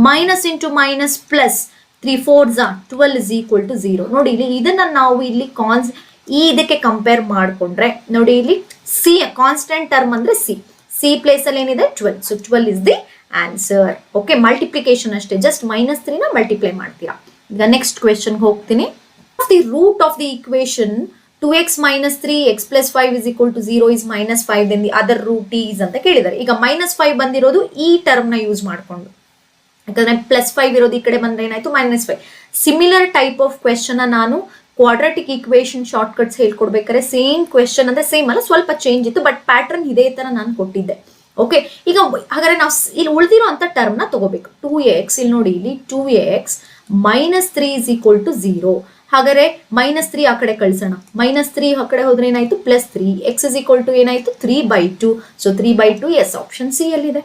Minus into minus plus 3 4s 12 is equal to 0. ನೋಡಿ ಇಲ್ಲಿ ಇದನ್ನ ನಾವು ಇಲ್ಲಿ ಇದಕ್ಕೆ ಕಂಪೇರ್ ಮಾಡ್ಕೊಂಡ್ರೆ ನೋಡಿ ಇಲ್ಲಿ ಸಿ ಕಾನ್ಸ್ಟೆಂಟ್ ಟರ್ಮ್ ಅಂದ್ರೆ ಸಿ ಪ್ಲೇಸ್ ಅಲ್ಲಿ ಏನಿದೆ 12. So 12 is the answer. Okay, multiplication ಅಷ್ಟೇ, ಜಸ್ಟ್ -3 ನ ಮಲ್ಟಿಪ್ಲೈ ಮಾಡ್ತೀರಾ. ಈಗ ನೆಕ್ಸ್ಟ್ ಕ್ವೆಶನ್ ಹೋಗ್ತೀನಿ. The root of the equation 2x minus 3 x plus 5 is equal to 0 is -5, then the other root is ಅಂತ ಕೇಳಿದ್ದಾರೆ. ಈಗ -5 ಬಂದಿರೋದು ಈ ಟರ್ಮ್ ನ ಯೂಸ್ ಮಾಡ್ಕೊಂಡು, ಯಾಕಂದ್ರೆ +5 ಇರೋದು ಈ ಕಡೆ ಬಂದ್ರೆ ಏನಾಯ್ತು -5. ಸಿಮಿಲರ್ ಟೈಪ್ ಆಫ್ ಕ್ವೆಶನ್ ನಾನು ಕ್ವಾಡ್ರಾಟಿಕ್ ಈಕ್ವೇಶನ್ ಶಾರ್ಟ್ ಕಟ್ಸ್ ಹೇಳ್ಕೊಡ್ಬೇಕಾದ್ರೆ ಸೇಮ್ ಕ್ವೆಶನ್ ಅಂದ್ರೆ ಸೇಮ್ ಅಲ್ಲ, ಸ್ವಲ್ಪ ಚೇಂಜ್ ಇತ್ತು, ಬಟ್ ಪ್ಯಾಟರ್ನ್ ಇದೇ ತರ ನಾನು ಕೊಟ್ಟಿದ್ದೆ. ಓಕೆ, ಈಗ ಹಾಗಾದ್ರೆ ನಾವು ಇಲ್ಲಿ ಉಳಿದಿರೋ ಅಂತ ಟರ್ಮ್ ನ ತಗೋಬೇಕು. 2x ಇಲ್ಲಿ ನೋಡಿ, ಇಲ್ಲಿ 2x -3 is equal to 0. ಹಾಗಾದ್ರೆ -3 ಆ ಕಡೆ ಕಳ್ಸೋಣ. -3 ಆ ಕಡೆ ಹೋದ್ರೆ ಏನಾಯ್ತು? +3. x is equal to ಏನಾಯ್ತು? 3/2. ಸೊ 3/2 ಎಸ್, ಆಪ್ಷನ್ ಸಿ ಅಲ್ಲಿದೆ.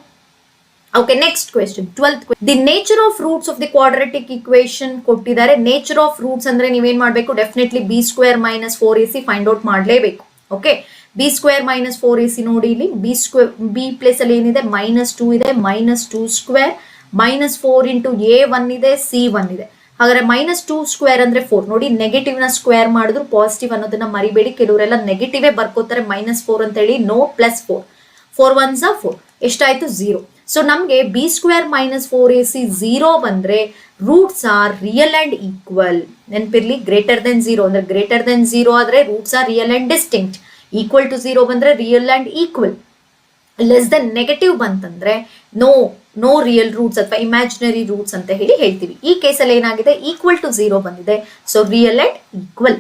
Okay, next question, 12th question. The nature of roots of the quadratic equation ಕೊಟ್ಟಿದ್ದಾರೆ. nature of roots ಅಂದ್ರೆ ನೀವೇನ್ ಮಾಡಬೇಕು? Definitely b² minus 4ac find out ಮಾಡಲೇಬೇಕು. ಓಕೆ, b² minus 4ac ನೋಡಿ ಇಲ್ಲಿ b place ಅಲ್ಲಿ ಏನಿದೆ? -2 ಇದೆ, -2² -4 into a1 ಇದೆ, c1 ಇದೆ. ಹಾಗಾದ್ರೆ -2² ಅಂದ್ರೆ 4. ನೋಡಿ, ನೆಗೆಟಿವ್ ನ ಸ್ಕ್ವೇರ್ ಮಾಡಿದ್ರು ಪಾಸಿಟಿವ್ ಅನ್ನೋದನ್ನ ಮರಿಬೇಡಿ. ಕೆಲವರೆಲ್ಲ ನೆಗೆಟಿವ್ ಬರ್ಕೋತಾರೆ -4 ಅಂತ ಹೇಳಿ. ನೋ, +4. 4 1s 4. ಎಷ್ಟಾಯ್ತು? 0. ಸೊ ನಮ್ಗೆ b² minus 4ac 0 ಬಂದ್ರೆ roots are real and equal. ನೆನಪಿರ್ಲಿ, ಗ್ರೇಟರ್ ದೆನ್ 0 ಅಂದ್ರೆ ಗ್ರೇಟರ್ ದೆನ್ 0 ಆದ್ರೆ roots are real and distinct. Equal to 0 ಬಂದ್ರೆ real and equal. Less than negative ಬಂತಂದ್ರೆ ನೋ ರಿಯಲ್ ರೂಟ್ಸ್ ಅಥವಾ imaginary roots ಅಂತ ಹೇಳಿ ಹೇಳ್ತೀವಿ. ಈ ಕೇಸಲ್ಲಿ ಏನಾಗಿದೆ? ಈಕ್ವಲ್ ಟು 0 ಬಂದಿದೆ. So real and equal.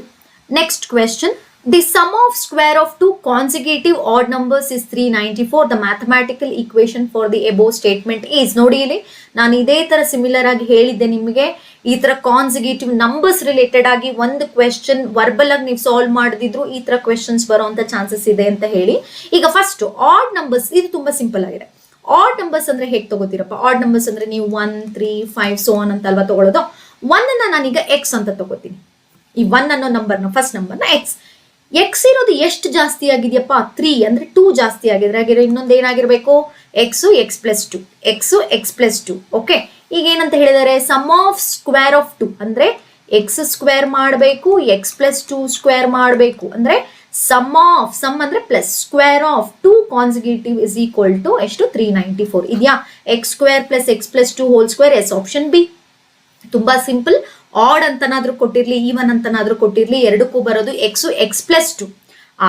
Next question. The sum of square of two consecutive odd numbers is 394. The mathematical equation for the above statement is. ನೋಡಿ ಇಲ್ಲಿ ನಾನು ಇದೇ ತರ ಸಿಮಿಲರ್ ಆಗಿ ಹೇಳಿದ್ದೆ ನಿಮಗೆ. ಈ ತರ ಕಾನ್ಸಿಕ್ಯೂಟಿವ್ ನಂಬರ್ಸ್ ರಿಲೇಟೆಡ್ ಆಗಿ ಒಂದು ಕ್ವೆಶನ್ ವರ್ಬಲ್ ಆಗಿ ನೀವು ಸಾಲ್ವ್ ಮಾಡಿದ್ರು ಈ ತರ ಕ್ವೆಶನ್ಸ್ ಬರುವಂತ ಚಾನ್ಸಸ್ ಇದೆ ಅಂತ ಹೇಳಿ. ಈಗ ಫಸ್ಟ್ ಆಡ್ ನಂಬರ್ಸ್, ಇದು ತುಂಬಾ ಸಿಂಪಲ್ ಆಗಿದೆ. ಆಡ್ ನಂಬರ್ಸ್ ಅಂದ್ರೆ ಹೇಗೆ ತಗೋತೀರಪ್ಪ? ಆಡ್ ನಂಬರ್ಸ್ ಅಂದ್ರೆ ನೀವು 1 3 5 so on ಅಂತ ಅಲ್ವಾ ತಗೊಳ್ಳೋದು. 1 ಅನ್ನ ನಾನೀಗ x ಅಂತ ತಗೋತೀನಿ. ಈ 1 ಅನ್ನೋ ನಂಬರ್ನ ಫಸ್ಟ್ ನಂಬರ್ನ x ಇರೋದು ಎಷ್ಟು ಜಾಸ್ತಿ ಆಗಿದೆಯಪ್ಪ? 3 ಅಂದ್ರೆ 2 ಜಾಸ್ತಿ ಆಗಿದೆ. ಹಾಗಿದ್ರೆ ಇನ್ನೊಂದು ಏನಾಗಿರ್ಬೇಕು? x plus 2 x plus 2. Okay, ಈಗ ಏನಂತ ಹೇಳಿದ್ದಾರೆ? ಸಮ್ ಆಫ್ ಸ್ಕ್ವೇರ್ ಆಫ್ 2 ಅಂದ್ರೆ x² ಮಾಡಬೇಕು, x plus 2 ಸ್ಕ್ವೇರ್ ಮಾಡಬೇಕು. ಅಂದ್ರೆ ಸಮ್ ಅಂದ್ರೆ plus square of 2 consecutive is equal to ಎಷ್ಟು? 394 ಇದೆಯಾ? x² plus x plus 2 whole square. Yes, option B. ತುಂಬಾ ಸಿಂಪಲ್. ಆಡ್ ಅಂತನಾದ್ರೂ ಕೊಟ್ಟಿರ್ಲಿ, ಈವನ್ ಅಂತನಾದ್ರೂ ಕೊಟ್ಟಿರ್ಲಿ, ಎರಡಕ್ಕೂ ಬರೋದು x plus 2.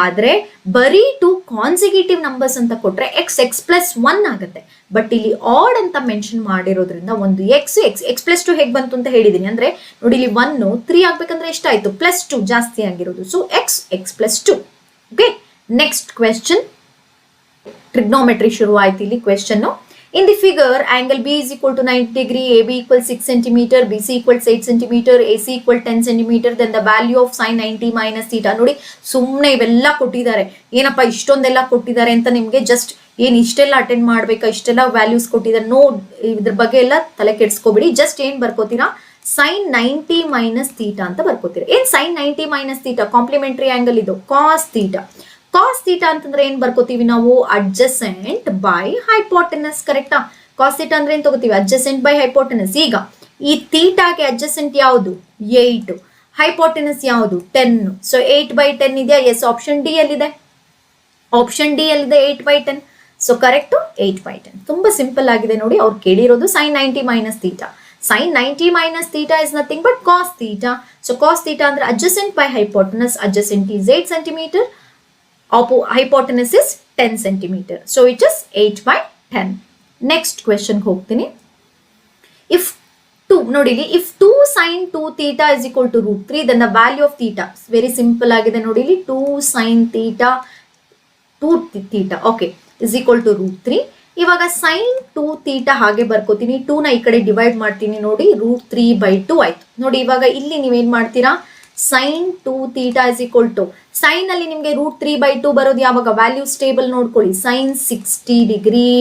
ಆದ್ರೆ ಬರೀ 2 ಕಾನ್ಸಿಕ್ಯೂಟಿವ್ ನಂಬರ್ಸ್ ಅಂತ ಕೊಟ್ರೆ x plus 1 ಆಗುತ್ತೆ. ಬಟ್ ಇಲ್ಲಿ ಆಡ್ ಅಂತ ಮೆನ್ಷನ್ ಮಾಡಿರೋದ್ರಿಂದ ಒಂದು x plus 2 ಹೇಗೆ ಬಂತು ಅಂತ ಹೇಳಿದೀನಿ. ಅಂದ್ರೆ ನೋಡಿ, ಇಲ್ಲಿ 1 3 ಆಗ್ಬೇಕಂದ್ರೆ ಎಷ್ಟಾಯ್ತು? +2 ಜಾಸ್ತಿ ಆಗಿರೋದು. So x plus 2. Okay, next question. Trigonometry ಶುರು ಆಯ್ತು ಇಲ್ಲಿ question. In the figure, angle B is equal to 90 degree, AB equals 6 cm, BC equals 8 cm, AC equals 10 cm, then the value of sin 90 minus theta. ನೋಡಿ, ಸುಮ್ಮನೆ ಇವೆಲ್ಲ ಕೊಟ್ಟಿದ್ದಾರೆ. ಏನಪ್ಪ ಇಷ್ಟೊಂದೆಲ್ಲ ಕೊಟ್ಟಿದ್ದಾರೆ ಅಂತ ನಿಮಗೆ ಜಸ್ಟ್ ಏನ್ ಇಷ್ಟೆಲ್ಲ ಅಟೆಂಡ್ ಮಾಡ್ಬೇಕಾ? ಇಷ್ಟೆಲ್ಲ ವ್ಯಾಲ್ಯೂಸ್ ಕೊಟ್ಟಿದ್ದಾರೆ. ಇದ್ರ ಬಗ್ಗೆ ಎಲ್ಲ ತಲೆ ಕೆಡಿಸ್ಕೋಬೇಡಿ. ಜಸ್ಟ್ ಏನ್ ಬರ್ಕೋತೀರಾ? sin 90 minus theta ಅಂತ ಬರ್ಕೋತೀರಾ. ಏನ್ sin 90 minus theta? Complementary angle ಇದು, cos theta. ಕಾಸ್ ಥೀಟಾ ಅಂತಂದ್ರೆ ಏನ್ ಬರ್ಕೋತೀವಿ ನಾವು? Adjacent by hypotenuse. ಕರೆಕ್ಟಾ? ಕಾಸ್ ಥೀಟಾ ಅಂದ್ರೆ ಏನ್ ತಗೋತೀವಿ, ಅಡ್ಜಸೆಂಟ್ ಬೈ ಹೈಪೋಟೆನಸ್. ಈಗ ಈ ಥೀಟಾಗೆ ಅಡ್ಜಸೆಂಟ್ ಯಾವುದು, 8, ಹೈಪೋಟೆನಸ್ ಯಾವುದು, 10. ಸೊ 8/10 ಇದೆಯಾ? ಎಸ್, ಆಪ್ಷನ್ ಡಿ ಅಲ್ಲಿದೆ. ಆಪ್ಷನ್ ಡಿ ಅಲ್ಲಿದೆ 8/10. So correct 8/10. ತುಂಬಾ ಸಿಂಪಲ್ ಆಗಿದೆ ನೋಡಿ. ಅವ್ರು ಕೇಳಿರೋದು sin 90 minus theta. sin 90 minus theta is nothing but cos theta. So cos theta ಅಂದ್ರೆ adjacent by hypotenuse. Adjacent is 8 centimeter. Hypotenuse is 10 centimeter. So it is 8/10. Next question ಹೋಗ್ತೀನಿ. If 2 ನೋಡಿಲಿ, if 2 sin 2 theta is equal to √3, then the value of theta, very simple ಆಗಿದೆ ನೋಡಿಲಿ. 2 sin theta 2 theta okay is equal to √3. ಇವಾಗ sin 2 theta ಹಾಗೆ ಬರ್ಕೋತೀನಿ. 2 ನ ಈ ಕಡೆ divide ಮಾಡ್ತೀನಿ ನೋಡಿ, √3/2 ಆಯ್ತು. ನೋಡಿ ಇವಾಗ ಇಲ್ಲಿ ನೀವೇನ್ ಮಾಡ್ತೀರಾ, sin 2 theta is equal to, sin ಅಲ್ಲಿ ನಿಮ್ಗೆ √3/2 ಬರೋದು ಯಾವಾಗ, ವ್ಯಾಲ್ಯೂ ಸ್ಟೇಬಲ್ ನೋಡ್ಕೊಳ್ಳಿ, sin 60 ಡಿಗ್ರಿ.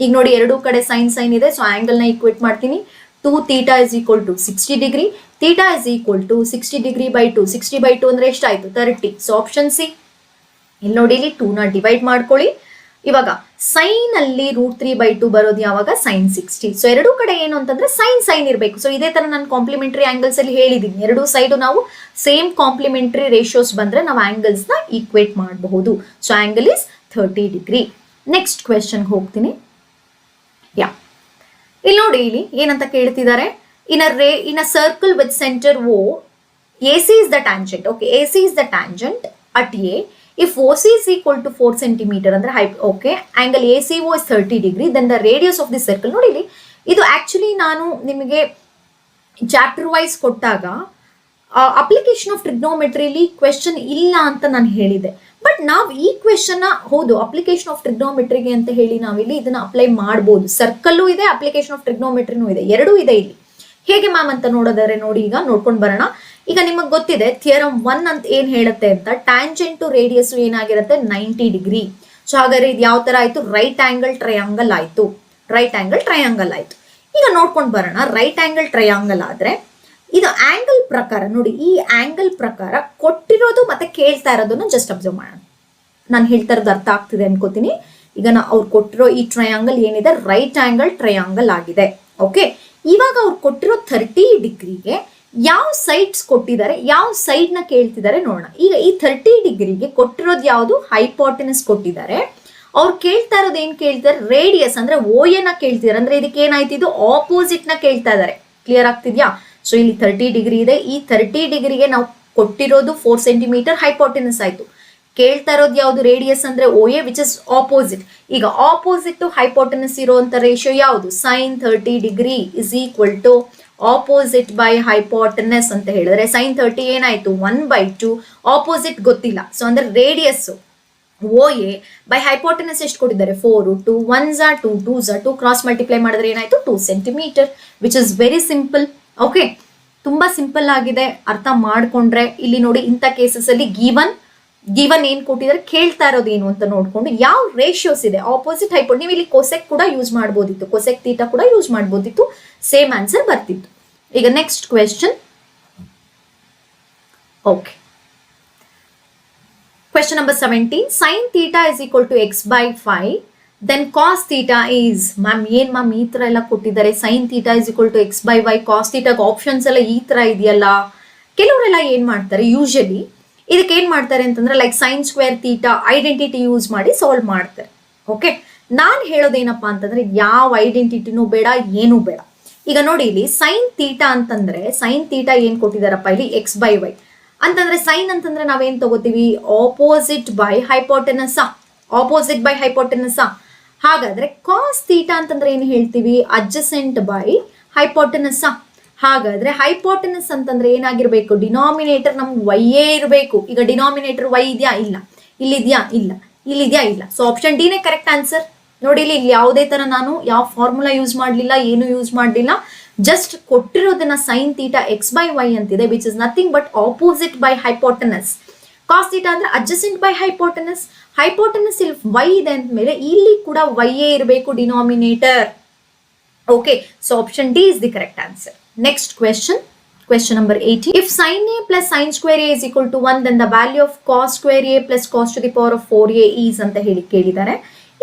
ಈಗ ನೋಡಿ ಎರಡೂ ಕಡೆ sin ಇದೆ, ಸೊ ಆಂಗಲ್ ನ ಈಕ್ವೇಟ್ ಮಾಡ್ತೀನಿ. 2 theta is equal to 60 degree. theta is equal to 60 degree by 2. 60/2 ಅಂದ್ರೆ ಎಷ್ಟಾಯ್ತು, 30. So option C. ಇಲ್ಲಿ ನೋಡಿ, ಇಲ್ಲಿ 2 ನ ಡಿವೈಡ್ ಮಾಡ್ಕೊಳ್ಳಿ. ಇವಾಗ ಸೈನ್ ಅಲ್ಲಿ √3/2 ಬರೋದು ಯಾವಾಗ, sin 60. ಸೊ ಎರಡೂ ಕಡೆ ಏನು ಅಂತಂದ್ರೆ ಸೈನ್ ಇರಬೇಕು. ಸೊ ಇದೇ ತರ ನಾನು ಕಾಂಪ್ಲಿಮೆಂಟರಿ ಆಂಗಲ್ಸ್ ಅಲ್ಲಿ ಹೇಳಿದೀನಿ, ಎರಡೂ ಸೈಡ್ ನಾವು ಸೇಮ್ ಕಾಂಪ್ಲಿಮೆಂಟರಿ ರೇಷಿಯೋಸ್ ಬಂದ್ರೆ ನಾವು ಆಂಗಲ್ಸ್ ನ ಈಕ್ವೇಟ್ ಮಾಡಬಹುದು. So angle is 30 degree. Next question ಹೋಗ್ತೀನಿ. ಯಾ, ಇಲ್ಲಿ ನೋಡಿ, ಇಲ್ಲಿ ಏನಂತ ಕೇಳ್ತಿದ್ದಾರೆ, in a circle with centre O, AC is the tangent. Okay, AC is the tangent at A. If OC is equal to 4 centimeter ಅಂದ್ರೆ okay, angle ACO is 30 degree, then the radius of the circle. ನೋಡಿ ಇಲ್ಲಿ, ಇದು actually ನಾನು ನಿಮಗೆ chapter wise ಕೊಟ್ಟಾಗ application of ಟ್ರಿಗ್ನೋಮೆಟ್ರಿಲಿ question ಇಲ್ಲ ಅಂತ ನಾನು ಹೇಳಿದೆ. ಬಟ್ ನಾವು ಈ ಕ್ವೆಶನ್ ಹೌದು ಅಪ್ಲಿಕೇಶನ್ ಆಫ್ ಟ್ರಿಗ್ನೋಮೆಟ್ರಿಗೆ ಅಂತ ಹೇಳಿ ನಾವಿಲ್ಲಿ ಇದನ್ನ ಅಪ್ಲೈ ಮಾಡಬಹುದು. ಸರ್ಕಲ್ಲು ಇದೆ, ಅಪ್ಲಿಕೇಶನ್ ಆಫ್ ಟ್ರಿಗ್ನೋಮೆಟ್ರಿನೂ ಇದೆ, ಎರಡೂ ಇದೆ ಇಲ್ಲಿ. ಹೇಗೆ ಮ್ಯಾಮ್ ಅಂತ ನೋಡೋದಾದ್ರೆ ನೋಡಿ, ಈಗ ನೋಡ್ಕೊಂಡು ಬರೋಣ. ಈಗ ನಿಮಗೆ ಗೊತ್ತಿದೆ ಥಿಯರಮ್ 1 ಅಂತ ಏನ್ ಹೇಳುತ್ತೆ ಅಂತ, ಟ್ಯಾಂಜೆಂಟ್ ಟು ರೇಡಿಯಸ್ ಏನಾಗಿರುತ್ತೆ, 90 ಡಿಗ್ರಿ. ಸೊ ಹಾಗಾದ್ರೆ ಇದು ಯಾವ ತರ ಆಯ್ತು, ರೈಟ್ ಆಂಗಲ್ ಟ್ರಯಾಂಗಲ್ ಆಯ್ತು. ರೈಟ್ ಆಂಗಲ್ ಟ್ರಯಾಂಗಲ್ ಆಯ್ತು. ಈಗ ನೋಡ್ಕೊಂಡು ಬರೋಣ, ರೈಟ್ ಆಂಗಲ್ ಟ್ರಯಾಂಗಲ್ ಆದ್ರೆ ಇದು ಆಂಗಲ್ ಪ್ರಕಾರ ನೋಡಿ, ಈ ಆಂಗಲ್ ಪ್ರಕಾರ ಕೊಟ್ಟಿರೋದು ಮತ್ತೆ ಕೇಳ್ತಾ ಇರೋದನ್ನ ಜಸ್ಟ್ ಅಬ್ಸರ್ವ್ ಮಾಡೋಣ. ನಾನು ಹೇಳ್ತಾ ಇರೋದು ಅರ್ಥ ಆಗ್ತಿದೆ ಅನ್ಕೋತೀನಿ. ಈಗ ಅವ್ರು ಕೊಟ್ಟಿರೋ ಈ ಟ್ರಯಾಂಗಲ್ ಏನಿದೆ, ರೈಟ್ ಆಂಗಲ್ ಟ್ರಯಾಂಗಲ್ ಆಗಿದೆ. ಓಕೆ, ಇವಾಗ ಅವ್ರು ಕೊಟ್ಟಿರೋ 30 ಡಿಗ್ರಿಗೆ ಯಾವ ಸೈಡ್ಸ್ ಕೊಟ್ಟಿದ್ದಾರೆ, ಯಾವ ಸೈಡ್ ನ ಕೇಳ್ತಿದ್ದಾರೆ ನೋಡೋಣ. ಈಗ ಈ 30 ಡಿಗ್ರಿಗೆ ಕೊಟ್ಟಿರೋದು ಯಾವುದು, ಹೈಪೋಟೆನಸ್ ಕೊಟ್ಟಿದ್ದಾರೆ. ಅವ್ರು ಕೇಳ್ತಾ ಇರೋದು ಏನ್ ಕೇಳ್ತಾರೆ, ರೇಡಿಯಸ್ ಅಂದ್ರೆ OA ನ ಕೇಳ್ತಿದ್ದಾರೆ. ಅಂದ್ರೆ ಇದಕ್ಕೆ ಏನಾಯ್ತು, ಇದು ಆಪೋಸಿಟ್ ನ ಕೇಳ್ತಾ ಇದ್ದಾರೆ. ಕ್ಲಿಯರ್ ಆಗ್ತಿದ್ಯಾ? ಸೊ ಇಲ್ಲಿ 30 ಡಿಗ್ರಿ ಇದೆ, ಈ 30 ಡಿಗ್ರಿಗೆ ನಾವು ಕೊಟ್ಟಿರೋದು 4 ಸೆಂಟಿಮೀಟರ್ ಹೈಪೋಟೆನಸ್ ಆಯ್ತು. ಕೇಳ್ತಾ ಇರೋದು ಯಾವುದು, ರೇಡಿಯಸ್ ಅಂದ್ರೆ OA ವಿಚ್ ಇಸ್ ಆಪೋಸಿಟ್. ಈಗ ಆಪೋಸಿಟ್ ಟು ಹೈಪೋಟೆನಸ್ ಇರುವಂತ ರೇಷಿಯೋ ಯಾವುದು, sin 30 degree is equal to opposite by hypotenuse ಅಂತ ಹೇಳಿದ್ರೆ sin 30 ಏನಾಯ್ತು, 1/2. ಆಪೋಸಿಟ್ ಗೊತ್ತಿಲ್ಲ, ಸೊ ಅಂದ್ರೆ ರೇಡಿಯಸ್ OA ಬೈ ಹೈಪೋಟೆನಸ್ ಎಷ್ಟು ಕೊಟ್ಟಿದ್ದಾರೆ, 4. 2 1s are 2 2s are 2, cross multiply ಮಾಡಿದ್ರೆ ಏನಾಯ್ತು, 2 centimetre, which is very simple. Okay, ತುಂಬಾ ಸಿಂಪಲ್ ಆಗಿದೆ, ಅರ್ಥ ಮಾಡ್ಕೊಂಡ್ರೆ. ಇಲ್ಲಿ ನೋಡಿ, ಇಂಥ ಕೇಸಸ್ ಅಲ್ಲಿ ಗಿವನ್ ಏನ್ ಕೊಟ್ಟಿದ್ದಾರೆ, ಕೇಳ್ತಾ ಇರೋದು ಏನು ಅಂತ ನೋಡ್ಕೊಂಡು ಯಾವ ರೇಷಿಯೋಸ್ ಇದೆ, ಆಪೋಸಿಟ್ ಹೈಪೋಟ್. ನೀವು ಇಲ್ಲಿ ಕೊಸೆಕ್ ಕೂಡ ಯೂಸ್ ಮಾಡ್ಬೋದಿತ್ತು, ಕೊಸೆಕ್ ಥೀಟಾ ಕೂಡ ಯೂಸ್ ಮಾಡ್ಬೋದಿತ್ತು, ಸೇಮ್ ಆನ್ಸರ್ ಬರ್ತಿತ್ತು. ಈಗ next question. Okay, question number 17. sin theta is equal to x/5, then cos theta is, ma'am ಏನ್ ಮ್ಯಾಮ್ ಈ ತರ ಎಲ್ಲ ಕೊಟ್ಟಿದ್ದಾರೆ, sin theta is equal to x/y, cos theta options ಎಲ್ಲ ಈ ತರ ಇದೆಯಲ್ಲ. ಕೆಲವರೆಲ್ಲ ಏನ್ ಮಾಡ್ತಾರೆ, ಯೂಶಲಿ ಇದಕ್ಕೆ ಏನ್ ಮಾಡ್ತಾರೆ ಅಂತಂದ್ರೆ like sin square theta identity use ಮಾಡಿ ಸಾಲ್ವ್ ಮಾಡ್ತಾರೆ. ಓಕೆ, ನಾನು ಹೇಳೋದೇನಪ್ಪಾ ಅಂತಂದ್ರೆ ಯಾವ ಐಡೆಂಟಿಟಿನೂ ಬೇಡ, ಏನೂ ಬೇಡ. ಈಗ ನೋಡಿ, ಇಲ್ಲಿ sin theta ಅಂತಂದ್ರೆ sin theta ಏನ್ ಕೊಟ್ಟಿದಾರಪ್ಪ, ಇಲ್ಲಿ x/y ಅಂತಂದ್ರೆ ಸೈನ್ ಅಂತಂದ್ರೆ ನಾವೇನ್ ತಗೋತೀವಿ, opposite by hypotenuse. Opposite by hypotenuse. ಹಾಗಾದ್ರೆ ಕಾಸ್ ಥೀಟಾ ಅಂತಂದ್ರೆ ಏನ್ ಹೇಳ್ತೀವಿ, ಅಡ್ಜಸೆಂಟ್ ಬೈ ಹೈಪೋಟೆನಸ್. ಹಾಗಾದ್ರೆ ಹೈಪೋಟೆನಸ್ ಅಂತಂದ್ರೆ ಏನಾಗಿರ್ಬೇಕು, ಡಿನಾಮಿನೇಟರ್ ನಮ್ಗೆ ವೈಯೇ ಇರಬೇಕು. ಈಗ ಡಿನಾಮಿನೇಟರ್ ವೈ ಇದೆಯಾ, ಇಲ್ಲ. ಇಲ್ಲಿದ್ಯಾ, ಇಲ್ಲ. ಇಲ್ಲಿದ್ಯಾ, ಇಲ್ಲ. ಸೊ ಆಪ್ಷನ್ ಡಿನೇ ಕರೆಕ್ಟ್ ಆನ್ಸರ್. ನೋಡಿ, ಇಲ್ಲಿ ಯಾವುದೇ ತರ ನಾನು ಯಾವ ಫಾರ್ಮುಲಾ ಯೂಸ್ ಮಾಡಲಿಲ್ಲ, ಏನು ಯೂಸ್ ಮಾಡಲಿಲ್ಲ. ಜಸ್ಟ್ ಕೊಟ್ಟಿರೋದನ್ನ sin theta x/y ಅಂತಿದೆ, which is nothing but opposite by hypotenuse. Cos theta ಅಂದ್ರೆ ಅಡ್ಜಸೆಂಟ್ ಬೈ ಹೈಪೋಟೆನಸ್. ಹೈಪೋಟೆನಸ್ ಇಲ್ಲಿ y ಇದೆ ಅಂತ ಮೇಲೆ ಇಲ್ಲಿ ಕೂಡ ವೈಯೇ ಇರಬೇಕು denominator. Okay, so option D is the correct answer. Next question. Question number 18. If sin a plus sin square a is equal to 1, then the value of cos square a plus cos to the power of 4a is ಅಂತ ಹೇಳಿ ಕೇಳಿದ್ದಾರೆ.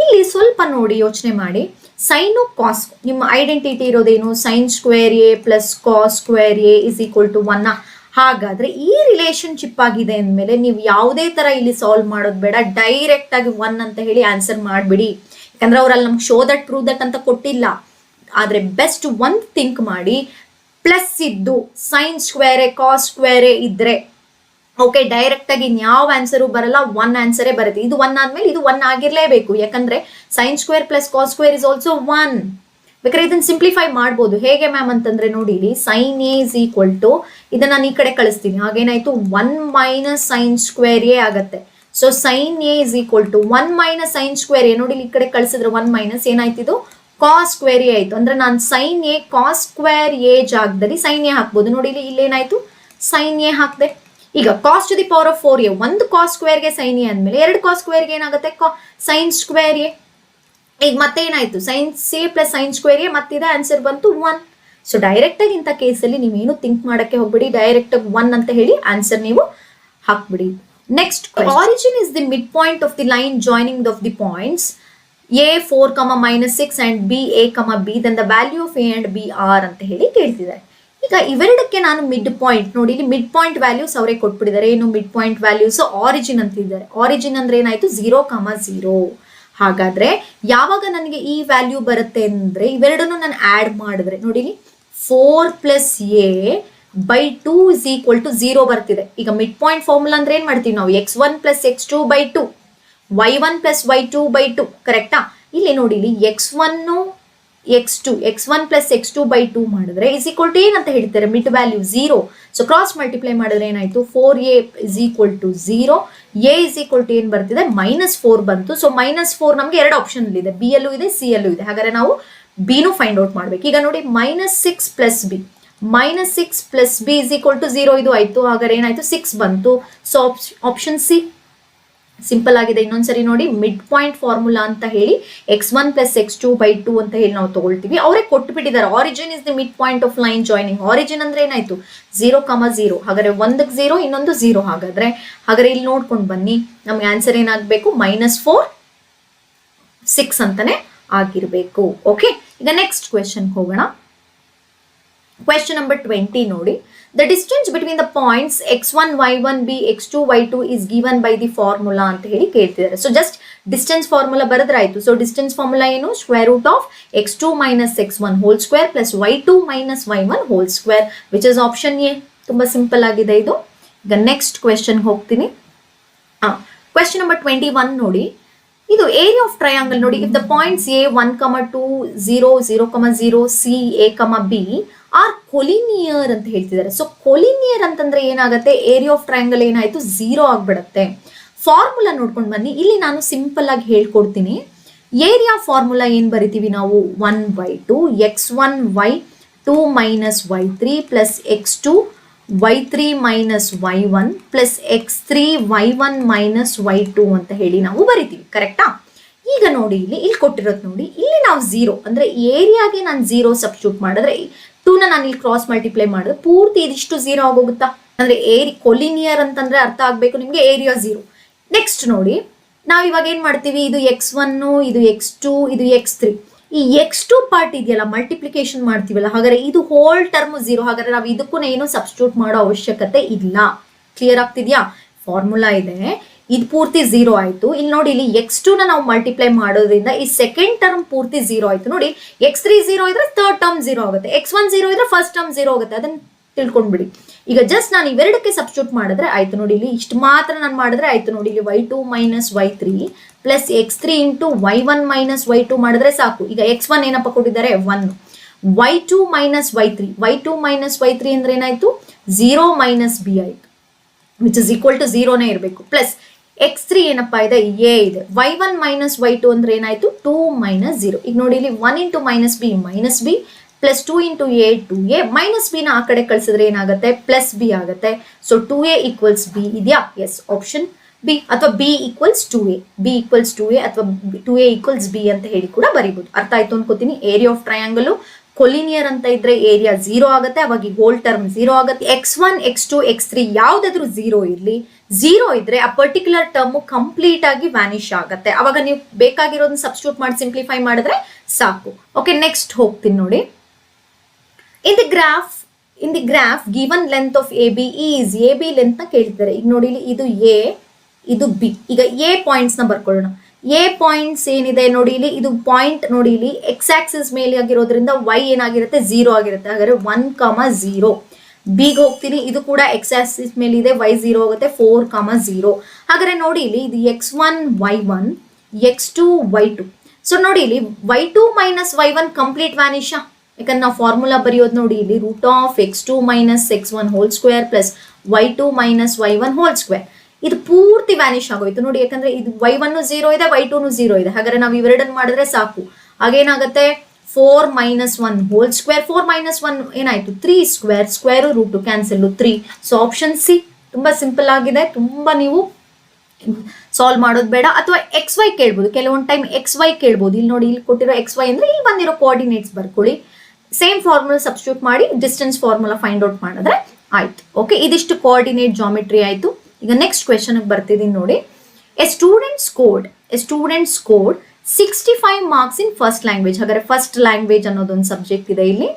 ಇಲ್ಲಿ ಸ್ವಲ್ಪ ನೋಡಿ ಯೋಚನೆ ಮಾಡಿ, sine cos ನಿಮ್ಮ identity ಇರೋದೇನು, sine square A plus cos square A is equal to 1. ಹಾಗಾದ್ರೆ ಈ ರಿಲೇಶನ್ಶಿಪ್ ಆಗಿದೆ ಅಂದಮೇಲೆ ನೀವು ಯಾವುದೇ ತರ ಇಲ್ಲಿ ಸಾಲ್ವ್ ಮಾಡೋದು ಬೇಡ, ಡೈರೆಕ್ಟ್ ಆಗಿ 1 ಅಂತ ಹೇಳಿ ಆನ್ಸರ್ ಮಾಡ್ಬಿಡಿ. ಯಾಕಂದ್ರೆ ಅವ್ರಲ್ಲಿ ನಮ್ಗೆ ಶೋ ದಟ್ ಪ್ರೂವ್ ದಟ್ ಅಂತ ಕೊಟ್ಟಿಲ್ಲ. ಆದ್ರೆ ಬೆಸ್ಟ್ ಒಂದು ಥಿಂಕ್ ಮಾಡಿ, ಪ್ಲಸ್ ಇದ್ದು ಸೈನ್ ಸ್ಕ್ವೇರೆ ಕಾಸ್ ಸ್ಕ್ವೇರೆ ಇದ್ರೆ ಓಕೆ, ಡೈರೆಕ್ಟ್ ಆಗಿ ಯಾವ ಆನ್ಸರು ಬರಲ್ಲ, 1 ಆನ್ಸರೇ ಬರುತ್ತೆ. ಇದು 1 ಆದ್ಮೇಲೆ ಇದು 1 ಆಗಿರ್ಲೇಬೇಕು, ಯಾಕಂದ್ರೆ sine square plus cos square is also 1. ಬೇಕಾದ್ರೆ ಇದನ್ನ ಸಿಂಪ್ಲಿಫೈ ಮಾಡ್ಬೋದು. ಹೇಗೆ ಮ್ಯಾಮ್ ಅಂತಂದ್ರೆ ನೋಡಿ, ಇಲ್ಲಿ sine A is equal to ಇದನ್ನ ನಾನು ಈ ಕಡೆ ಕಳಿಸ್ತೀನಿ, ಹಾಗೇನಾಯ್ತು 1 ಮೈನಸ್ ಸೈನ್ ಸ್ಕ್ವೇರ್ ಎ ಆಗತ್ತೆ. So sine A is equal to 1 minus sine square A, ನೋಡಿ ಈ ಕಡೆ ಕಳಿಸಿದ್ರೆ 1 ಮೈನಸ್ ಏನಾಯ್ತು, ಇದು ಕಾಸ್ ಸ್ಕ್ವೇರ್ ಎ ಆಯ್ತು. ಅಂದ್ರೆ ನಾನು sine A cos square A ಜಾಗದಲ್ಲಿ ಸೈನ್ ಎ ಹಾಕ್ಬೋದು. ನೋಡಿ ಇಲ್ಲೇನಾಯ್ತು, ಸೈನ್ ಎ ಹಾಕ್ದೆ. ಈಗ cos to the power of 4a, ಒಂದು ಕಾಸ್ ಸ್ಕ್ವೇರ್ಗೆ ಸೈನ್ ಎ ಅಂದ್ಮೇಲೆ 2 ಕಾಸ್ ಸ್ಕ್ವೇರ್ಗೆ ಏನಾಗುತ್ತೆ, ಸೈನ್ ಸ್ಕ್ವೇರ್ ಎ. ಈಗ ಮತ್ತೆ ಏನಾಯ್ತು, sine C plus sine square A, ಮತ್ತಿದೆ ಆನ್ಸರ್ ಬಂತು 1. ಸೊ ಡೈರೆಕ್ಟ್ ಆಗಿ ಇಂಥ ಕೇಸಲ್ಲಿ ನೀವೇನು ಥಿಂಕ್ ಮಾಡಕ್ಕೆ ಹೋಗ್ಬಿಡಿ, ಡೈರೆಕ್ಟ್ ಆಗಿ 1 ಅಂತ ಹೇಳಿ ಆನ್ಸರ್ ನೀವು ಹಾಕ್ಬಿಡಿ. Next, origin is the mid point of the line joining of the points a 4, -6 and b a, b, then the value of a and b are ಅಂತ ಹೇಳಿ ಕೇಳ್ತಿದ್ದಾರೆ. ಈಗ ಇವೆರಡಕ್ಕೆ ನಾನು ಮಿಡ್ ಪಾಯಿಂಟ್ ನೋಡಿ, ಇಲ್ಲಿ ಮಿಡ್ ಪಾಯಿಂಟ್ ವ್ಯಾಲ್ಯೂಸ್ ಅವರೇ ಕೊಟ್ಬಿಟ್ಟಿದ್ದಾರೆ. ಏನು mid point values, origin ಅಂತಿದ್ದಾರೆ. ಆರಿಜಿನ್ ಅಂದ್ರೆ ಏನಾಯ್ತು, 0, 0. ಹಾಗಾದ್ರೆ ಯಾವಾಗ ನನಗೆ ಈ ವ್ಯಾಲ್ಯೂ ಬರುತ್ತೆ ಅಂದ್ರೆ ಇವೆರಡನ್ನು ನಾನು ಆಡ್ ಮಾಡಿದ್ರೆ ನೋಡಿ, 4 + a/2 ಇಸ್ ಈಕ್ವಲ್ ಟು 0 ಬರ್ತಿದೆ. ಈಗ ಮಿಡ್ ಪಾಯಿಂಟ್ ಫಾರ್ಮುಲಾ ಅಂದ್ರೆ ಏನ್ ಮಾಡ್ತೀವಿ ನಾವು, x1 + x2/2, y1 + y2/2, ಕರೆಕ್ಟಾ? ಇಲ್ಲಿ ನೋಡಿ, ಇಲ್ಲಿ x1 + x2/2 ಮಾಡಿದ್ರೆ ಇಸ್ ಈಕ್ವಲ್ ಟು ಏನಂತ ಹೇಳ್ತಾರೆ, mid value 0. So cross multiply ಮಾಡಿದ್ರೆ ಏನಾಯ್ತು, 4a is equal to 0, a is equal to ಏನ್ ಬರ್ತಿದೆ, -4 ಬಂತು. ಸೊ -4 ನಮ್ಗೆ 2 ಆಪ್ಷನ್ ಇದೆ, ಬಿ ಯಲ್ಲೂ ಇದೆ, ಸಿ ಯಲ್ಲೂ ಇದೆ. ಹಾಗಾದ್ರೆ ನಾವು ಬಿನೂ ಫೈಂಡ್ ಔಟ್ ಮಾಡ್ಬೇಕು. ಈಗ ನೋಡಿ, -6 + b, -6 + b is equal to 0 ಇದು ಆಯ್ತು. ಹಾಗಾದ್ರೆ ಏನಾಯ್ತು, 6 ಬಂತು. ಸೊ ಆಪ್ಷನ್ ಸಿ ಸಿಂಪಲ್ ಆಗಿದೆ. ಇನ್ನೊಂದ್ಸರಿ ನೋಡಿ, ಮಿಡ್ ಪಾಯಿಂಟ್ ಫಾರ್ಮುಲಾ ಅಂತ ಹೇಳಿ x1 + x2/2 ಅಂತ ಹೇಳಿ ನಾವು ತಗೊಳ್ತೀವಿ. ಅವರೇ ಕೊಟ್ಟುಬಿಟ್ಟಿದ್ದಾರೆ, origin is the mid point of line joining. Origin ಅಂದ್ರೆ ಏನಾಯ್ತು, 0, 0. ಹಾಗಾದ್ರೆ ಒಂದಕ್ಕೆ 0, ಇನ್ನೊಂದು 0. ಹಾಗಾದ್ರೆ ಇಲ್ಲಿ ನೋಡ್ಕೊಂಡು ಬನ್ನಿ, ನಮ್ಗೆ ಆನ್ಸರ್ ಏನಾಗಬೇಕು, -4, 6 ಅಂತಾನೆ ಆಗಿರ್ಬೇಕು. ಓಕೆ, ಈಗ ನೆಕ್ಸ್ಟ್ ಕ್ವೆಶನ್ ಹೋಗೋಣ. ಕ್ವೆಶ್ಚನ್ ನಂಬರ್ 20 ನೋಡಿ, the distance between the points x1 y1 b x2 y2 is given by the formula ಅಂತ ಹೇಳಿ ಕೇಳ್ತಿದ್ದಾರೆ. ಸೊ ಜಸ್ಟ್ ಡಿಸ್ಟೆನ್ಸ್ ಫಾರ್ಮುಲಾ ಬರೆದ್ರೆ ಆಯ್ತು. ಸೊ ಡಿಸ್ಟೆನ್ಸ್ ಫಾರ್ಮುಲಾ ಏನು, √(x2 - x1) whole square plus y2 - y1 whole square, which is option A. ತುಂಬಾ simple ಆಗಿದೆ ಇದು. ಈಗ ನೆಕ್ಸ್ಟ್ ಕ್ವೆಶ್ಚನ್ ಹೋಗ್ತೀನಿ. ಕ್ವೆಶ್ಚನ್ ನಂಬರ್ 21 ನೋಡಿ, ಇದು ಏರಿಯಾ ಆಫ್ ಟ್ರಯಾಂಗಲ್ ನೋಡಿ. If the points a 1, 2, 0, 0, 0, c a, b R collinear ಅಂತ ಹೇಳ್ತಿದ್ದಾರೆ. ಸೊ ಕೊಲಿನಿಯರ್ ಅಂತಂದ್ರೆ ಏನಾಗುತ್ತೆ, ಏರಿಯಾ ಆಫ್ ಟ್ರಯಾಂಗಲ್ ಏನಾಯ್ತು, 0 ಆಗ್ಬಿಡತ್ತೆ. ಫಾರ್ಮುಲಾ ನೋಡ್ಕೊಂಡು ಬನ್ನಿ. ಇಲ್ಲಿ ನಾನು ಸಿಂಪಲ್ ಆಗಿ ಹೇಳ್ಕೊಡ್ತೀನಿ. ಏರಿಯಾ ಫಾರ್ಮುಲಾ ಏನ್ ಬರಿತೀವಿ ನಾವು, 1/2 x1 y2 - y3 plus x2 y3 - y1 plus x3 y1 - y2 ಅಂತ ಹೇಳಿ ನಾವು ಬರಿತೀವಿ, ಕರೆಕ್ಟಾ? ಈಗ ನೋಡಿ, ಇಲ್ಲಿ ಕೊಟ್ಟಿರೋದು ನೋಡಿ, ಇಲ್ಲಿ ನಾವು 0 ಅಂದ್ರೆ ಏರಿಯಾಗೆ ನಾನು 0 ಸಬ್ಸ್ಟಿಟ್ಯೂಟ್ ಮಾಡಿದ್ರೆ 2ನ ನಾನು ಇಲ್ಲಿ ಕ್ರಾಸ್ ಮಲ್ಟಿಪ್ಲೈ ಮಾಡಿದ್ರೆ ಪೂರ್ತಿ ಇದಿಷ್ಟು 0 ಆಗೋಗುತ್ತಾ? ಅಂದ್ರೆ ಕೊಲಿನಿಯರ್ ಅಂತಂದ್ರೆ ಅರ್ಥ ಆಗ್ಬೇಕು ನಿಮ್ಗೆ, ಏರಿಯಾ 0. ನೆಕ್ಸ್ಟ್ ನೋಡಿ, ನಾವು ಇವಾಗ ಏನ್ ಮಾಡ್ತೀವಿ, ಇದು x1, ಇದು x2, ಇದು x3. ಈ x2 ಪಾರ್ಟ್ ಇದೆಯಲ್ಲ, ಮಲ್ಟಿಪ್ಲಿಕೇಶನ್ ಮಾಡ್ತೀವಲ್ಲ, ಹಾಗಾದ್ರೆ ಇದು ಹೋಲ್ ಟರ್ಮ್ 0. ಹಾಗಾದ್ರೆ ನಾವು ಇದಕ್ಕೂ ಏನು ಸಬ್ಸ್ಟಿಟ್ಯೂಟ್ ಮಾಡೋ ಅವಶ್ಯಕತೆ ಇಲ್ಲ. ಕ್ಲಿಯರ್ ಆಗ್ತಿದ್ಯಾ? ಫಾರ್ಮುಲಾ ಇದೆ, ಇದು ಪೂರ್ತಿ 0 ಆಯ್ತು. ಇಲ್ಲಿ ನೋಡಿ, ಇಲ್ಲಿ x2ನ ನಾವು ಮಲ್ಟಿಪ್ಲೈ ಮಾಡೋದ್ರಿಂದ ಈ ಸೆಕೆಂಡ್ ಟರ್ಮ್ ಪೂರ್ತಿ 0 ಆಯ್ತು. ನೋಡಿ, x3 0 ಇದ್ರೆ ಥರ್ಡ್ ಟರ್ಮ್ 0 ಆಗುತ್ತೆ, x1 0 ಇದ್ರೆ ಫಸ್ಟ್ ಟರ್ಮ್ 0 ಆಗುತ್ತೆ. ಅದನ್ನ ತಿಳ್ಕೊಂಡ್ಬಿಡಿ. ಈಗ ಜಸ್ಟ್ ನಾನು ಇವೆರಡಕ್ಕೆ ಸಬ್ಸ್ಟಿಟ್ಯೂಟ್ ಮಾಡಿದ್ರೆ ಆಯ್ತು. ನೋಡಿ, ಇಲ್ಲಿ ಇಷ್ಟು ಮಾತ್ರ ನಾನು ಮಾಡಿದ್ರೆ ಆಯ್ತು. ನೋಡಿ, ಇಲ್ಲಿ y2 - y3 plus x3 × y1 - y2 ಮಾಡಿದ್ರೆ ಸಾಕು. ಈಗ x1 ಏನಪ್ಪ ಕೊಟ್ಟಿದ್ದಾರೆ, 1, y2 - y3, y2 - y3 ಅಂದ್ರೆ ಏನಾಯ್ತು, 0 - b ಆಯ್ತು, ವಿಚ್ ಇಸ್ ಈಕ್ವಲ್ ಟು 0ನೇ ಇರಬೇಕು. ಪ್ಲಸ್ x3 ಏನಪ್ಪಾ ಇದೆ, a ಇದೆ. y1 - y2 ಅಂದ್ರೆ ಏನಾಯ್ತು, 2 - 0. ಈಗ ನೋಡಿ, ಇಲ್ಲಿ 1 × -b plus 2 × a 2a, minus b ನ ಆ ಕಡೆ ಕಳಿಸಿದ್ರೆ ಏನಾಗುತ್ತೆ, ಪ್ಲಸ್ b ಆಗುತ್ತೆ. ಸೊ 2a = b ಇದೆಯಾ? Yes, option B. ಅಥವಾ b = 2a, b = 2a ಅಥವಾ 2a = b ಅಂತ ಹೇಳಿ ಕೂಡ ಬರೀಬಹುದು. ಅರ್ಥ ಆಯ್ತು ಅನ್ಕೋತೀನಿ. ಏರಿಯಾ ಆಫ್ ಟ್ರಯಾಂಗಲ್ ಕೊಲಿನಿಯರ್ ಅಂತ ಇದ್ರೆ ಏರಿಯಾ 0 ಆಗುತ್ತೆ, ಅವಾಗ ಈ ಹೋಲ್ ಟರ್ಮ್ 0 ಆಗುತ್ತೆ. x1 x2 x3 ಯಾವ್ದಾದ್ರು 0 ಇರ್ಲಿ, 0 ಇದ್ರೆ ಆ ಪರ್ಟಿಕ್ಯುಲರ್ ಟರ್ಮ್ ಕಂಪ್ಲೀಟ್ ಆಗಿ ವ್ಯಾನಿಶ್ ಆಗುತ್ತೆ. ಅವಾಗ ನೀವು ಬೇಕಾಗಿರೋದನ್ನ ಸಬ್ಸ್ಟಿಟ್ಯೂಟ್ ಮಾಡಿ ಸಿಂಪ್ಲಿಫೈ ಮಾಡಿದ್ರೆ ಸಾಕು. ಓಕೆ, ನೆಕ್ಸ್ಟ್ ಹೋಗ್ತೀನಿ ನೋಡಿ. In the graph given length of AB is, AB length ನ ಕೇಳ್ತಾರೆ. ಈಗ ನೋಡಿ ಇಲ್ಲಿ ಇದು A, ಇದು B. ಈಗ A ಪಾಯಿಂಟ್ಸ್ ನ ಬರ್ಕೊಳ್ಳೋಣ. A ಪಾಯಿಂಟ್ಸ್ ಏನಿದೆ ನೋಡಿ ಇಲ್ಲಿ, ಇದು ಪಾಯಿಂಟ್ ನೋಡಿ ಇಲ್ಲಿ ಎಕ್ಸ್ ಆಕ್ಸಿಸ್ ಮೇಲೆ ಆಗಿರೋದ್ರಿಂದ y ಏನಾಗಿರುತ್ತೆ 0 ಆಗಿರುತ್ತೆ. ಹಾಗಾದ್ರೆ 1,0. ಬಿಗ್ ಹೋಗ್ತೀನಿ, ಇದು ಕೂಡ ಎಕ್ಸ್ ಆಕ್ಸಿಸ್ ಮೇಲೆ ಇದೆ, y 0 ಆಗುತ್ತೆ, 4,0. ಹಾಗಾದ್ರೆ ನೋಡಿ ಇಲ್ಲಿ ಇದು x1 y1 x2 y2. So ನೋಡಿ ಇಲ್ಲಿ y2 minus y1 complete vanish. ಯಾಕಂದ್ರೆ ನಾವು ಫಾರ್ಮುಲಾ ಬರೆಯೋದು ನೋಡಿ ಇಲ್ಲಿ √(x2 - x1) whole square plus y2 - y1 whole square. ಇದು ಪೂರ್ತಿ ವ್ಯಾನಿಶ್ ಆಗೋಯ್ತು ನೋಡಿ, ಯಾಕಂದ್ರೆ ಇದು y1 0 ಇದೆ, y2 0 ಇದೆ. ಹಾಗಾದ್ರೆ ನಾವು ಇವೆರಡನ್ನು ಮಾಡಿದ್ರೆ ಸಾಕು. ಹಾಗೇನಾಗುತ್ತೆ 4 - 1 ಹೋಲ್ ಸ್ಕ್ವೇರ್. 4 - 1 ಏನಾಯ್ತು 3 square, square root cancel 3. So option C ತುಂಬಾ ಸಿಂಪಲ್ ಆಗಿದೆ, ತುಂಬಾ ನೀವು ಸಾಲ್ವ್ ಮಾಡೋದು ಬೇಡ. ಅಥವಾ XY ಕೇಳ್ಬೋದು, ಕೆಲವೊಂದು ಟೈಮ್ XY ಕೇಳ್ಬೋದು. ಇಲ್ಲಿ ನೋಡಿ, ಇಲ್ಲಿ ಕೊಟ್ಟಿರೋ XY ಅಂದ್ರೆ ಇಲ್ಲಿ ಬಂದಿರೋ ಕೋಆರ್ಡಿನೇಟ್ಸ್ ಬರ್ಕೊಳ್ಳಿ, ಸೇಮ್ ಫಾರ್ಮುಲಾ ಸಬ್ಸ್ಟಿಟ್ಯೂಟ್ ಮಾಡಿ ಡಿಸ್ಟೆನ್ಸ್ ಫಾರ್ಮುಲಾ ಫೈಂಡ್ ಔಟ್ ಮಾಡಿದ್ರೆ ಆಯ್ತು. ಓಕೆ, ಇದಿಷ್ಟು ಕೋಆರ್ಡಿನೇಟ್ ಜಾಮೆಟ್ರಿ ಆಯ್ತು. ಈಗ ನೆಕ್ಸ್ಟ್ ಕ್ವೆಶನ್ ಬರ್ತಿದ್ದೀನಿ ನೋಡಿ. A student scored 65 marks in first language. ಹಾಗಾದ್ರೆ ಫಸ್ಟ್ ಲ್ಯಾಂಗ್ವೇಜ್ ಅನ್ನೋದೊಂದು ಸಬ್ಜೆಕ್ಟ್ ಇದೆ ಇಲ್ಲಿ,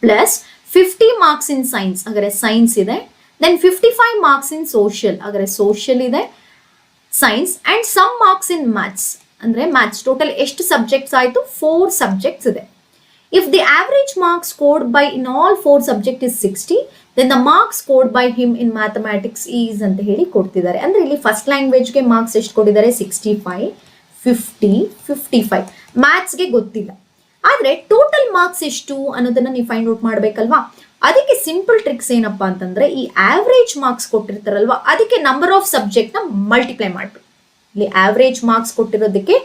ಪ್ಲಸ್ 50 ಮಾರ್ಕ್ಸ್ ಇನ್ ಸೈನ್ಸ್. ಹಾಗಾದ್ರೆ ಸೈನ್ಸ್ ಇದೆ. Then 55 marks in social. ಹಾಗಾದ್ರೆ ಸೋಷಿಯಲ್ ಇದೆ, science. And some marks in maths. ಅಂದ್ರೆ ಮ್ಯಾಥ್ಸ್. ಟೋಟಲ್ ಎಷ್ಟು ಸಬ್ಜೆಕ್ಟ್ಸ್ ಆಯ್ತು? 4 ಸಬ್ಜೆಕ್ಟ್ಸ್ ಇದೆ. If the average marks scored by in all 4 subjects is 60, then the marks scored by him in mathematics is ಅಂತ ಹೇಳಿ ಕೊಡ್ತಿದ್ದಾರೆ. ಅಂದ್ರೆ ಇಲ್ಲಿ ಫಸ್ಟ್ ಲ್ಯಾಂಗ್ವೇಜ್ಗೆ ಮಾರ್ಕ್ಸ್ ಎಷ್ಟು ಕೊಟ್ಟಿದ್ದಾರೆ? 65, 50, 55. ಮ್ಯಾಥ್ಸ್ಗೆ ಗೊತ್ತಿಲ್ಲ. ಆದ್ರೆ ಟೋಟಲ್ ಮಾರ್ಕ್ಸ್ ಎಷ್ಟು ಅನ್ನೋದನ್ನ ನೀವು ಫೈಂಡ್ ಔಟ್ ಮಾಡ್ಬೇಕಲ್ವಾ? ಅದಕ್ಕೆ ಸಿಂಪಲ್ ಟ್ರಿಕ್ಸ್ ಏನಪ್ಪಾ ಅಂತಂದ್ರೆ, ಈ ಆವರೇಜ್ ಮಾರ್ಕ್ಸ್ ಕೊಟ್ಟಿರ್ತಾರಲ್ವಾ, ಅದಕ್ಕೆ ನಂಬರ್ ಆಫ್ ಸಬ್ಜೆಕ್ಟ್ ನ ಮಲ್ಟಿಪ್ಲೈ ಮಾಡ್ಬೇಕು. ಇಲ್ಲಿ ಆವರೇಜ್ ಮಾರ್ಕ್ಸ್ ಕೊಟ್ಟಿರೋದಕ್ಕೆ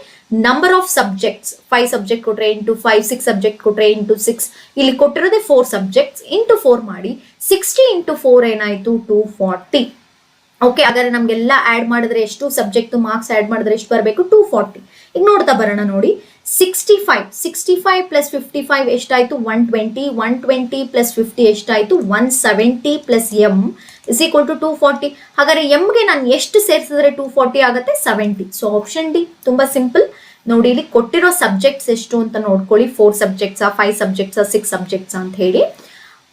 ನಂಬರ್ ಆಫ್ ಸಬ್ಜೆಕ್ಟ್ಸ್ 5 ಸಬ್ಜೆಕ್ಟ್ ಕೊಟ್ರೆ ಇಂಟು 5, 6 ಸಬ್ಜೆಕ್ಟ್ ಕೊಟ್ರೆ ಇಂಟು 6, ಇಲ್ಲಿ ಕೊಟ್ಟಿರೋದೇ 4 ಸಬ್ಜೆಕ್ಟ್ಸ್ ಇಂಟು 4 ಮಾಡಿ 60 ಇಂಟು 4 ಏನಾಯ್ತು? 240. ಓಕೆ, ಹಾಗಾದ್ರೆ ನಮ್ಗೆಲ್ಲ ಆಡ್ ಮಾಡಿದ್ರೆ ಎಷ್ಟು ಸಬ್ಜೆಕ್ಟ್ ಮಾರ್ಕ್ಸ್ ಆಡ್ ಮಾಡಿದ್ರೆ ಎಷ್ಟು ಬರಬೇಕು? 240. ಈಗ ನೋಡ್ತಾ ಬರೋಣ ನೋಡಿ. 65 ಪ್ಲಸ್ 55 ಎಷ್ಟಾಯ್ತು? 120. 120 ಪ್ಲಸ್ 50 ಎಷ್ಟಾಯ್ತು? 170 plus m is equal to 240. ಹಾಗಾದ್ರೆ ಎಮ್ಗೆ ನಾನು ಎಷ್ಟು ಸೇರಿಸಿದ್ರೆ 240 ಆಗುತ್ತೆ? 70. ಸೊ ಆಪ್ಷನ್ ಡಿ ತುಂಬಾ ಸಿಂಪಲ್. ನೋಡಿ, ಇಲ್ಲಿ ಕೊಟ್ಟಿರೋ ಸಬ್ಜೆಕ್ಟ್ಸ್ ಎಷ್ಟು ಅಂತ ನೋಡ್ಕೊಳ್ಳಿ. 4 ಸಬ್ಜೆಕ್ಟ್ಸಾ, 5 ಸಬ್ಜೆಕ್ಟ್ಸಾ, 6 ಸಬ್ಜೆಕ್ಟ್ಸಾ ಅಂತ ಹೇಳಿ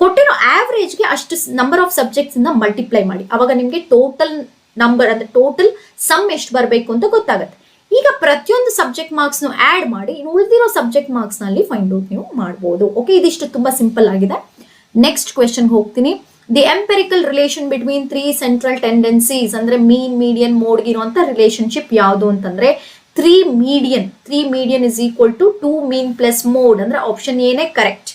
ಕೊಟ್ಟಿರೋ ಆವ್ರೇಜ್ಗೆ ಅಷ್ಟು ನಂಬರ್ ಆಫ್ ಸಬ್ಜೆಕ್ಟ್ಸ್ ಇಂದ ಮಲ್ಟಿಪ್ಲೈ ಮಾಡಿ. ಅವಾಗ ನಿಮಗೆ ಟೋಟಲ್ ನಂಬರ್ ಅಂದ್ರೆ ಟೋಟಲ್ ಸಮ್ ಎಷ್ಟು ಬರಬೇಕು ಅಂತ ಗೊತ್ತಾಗುತ್ತೆ. ಈಗ ಪ್ರತಿಯೊಂದು ಸಬ್ಜೆಕ್ಟ್ ಮಾರ್ಕ್ಸ್ ಆಡ್ ಮಾಡಿ ಇನ್ನು ಉಳಿದಿರೋ ಸಬ್ಜೆಕ್ಟ್ ಮಾರ್ಕ್ಸ್ ನಲ್ಲಿ ಫೈಂಡ್ ಔಟ್ ನೀವು ಮಾಡಬಹುದು. ಓಕೆ, ಇದಿಷ್ಟು ತುಂಬಾ ಸಿಂಪಲ್ ಆಗಿದೆ. ನೆಕ್ಸ್ಟ್ ಕ್ವೆಶನ್ ಹೋಗ್ತೀನಿ. The empirical relation between 3 central tendencies ಅಂದ್ರೆ ಮೀನ್, ಮೀಡಿಯನ್, ಮೋಡ್ ಇರುವಂತ ರಿಲೇಶನ್ಶಿಪ್ ಯಾವುದು ಅಂತಂದ್ರೆ 3 median is equal to 2 mean plus mode. ಅಂದ್ರೆ ಆಪ್ಷನ್ ಏನೇ ಕರೆಕ್ಟ್.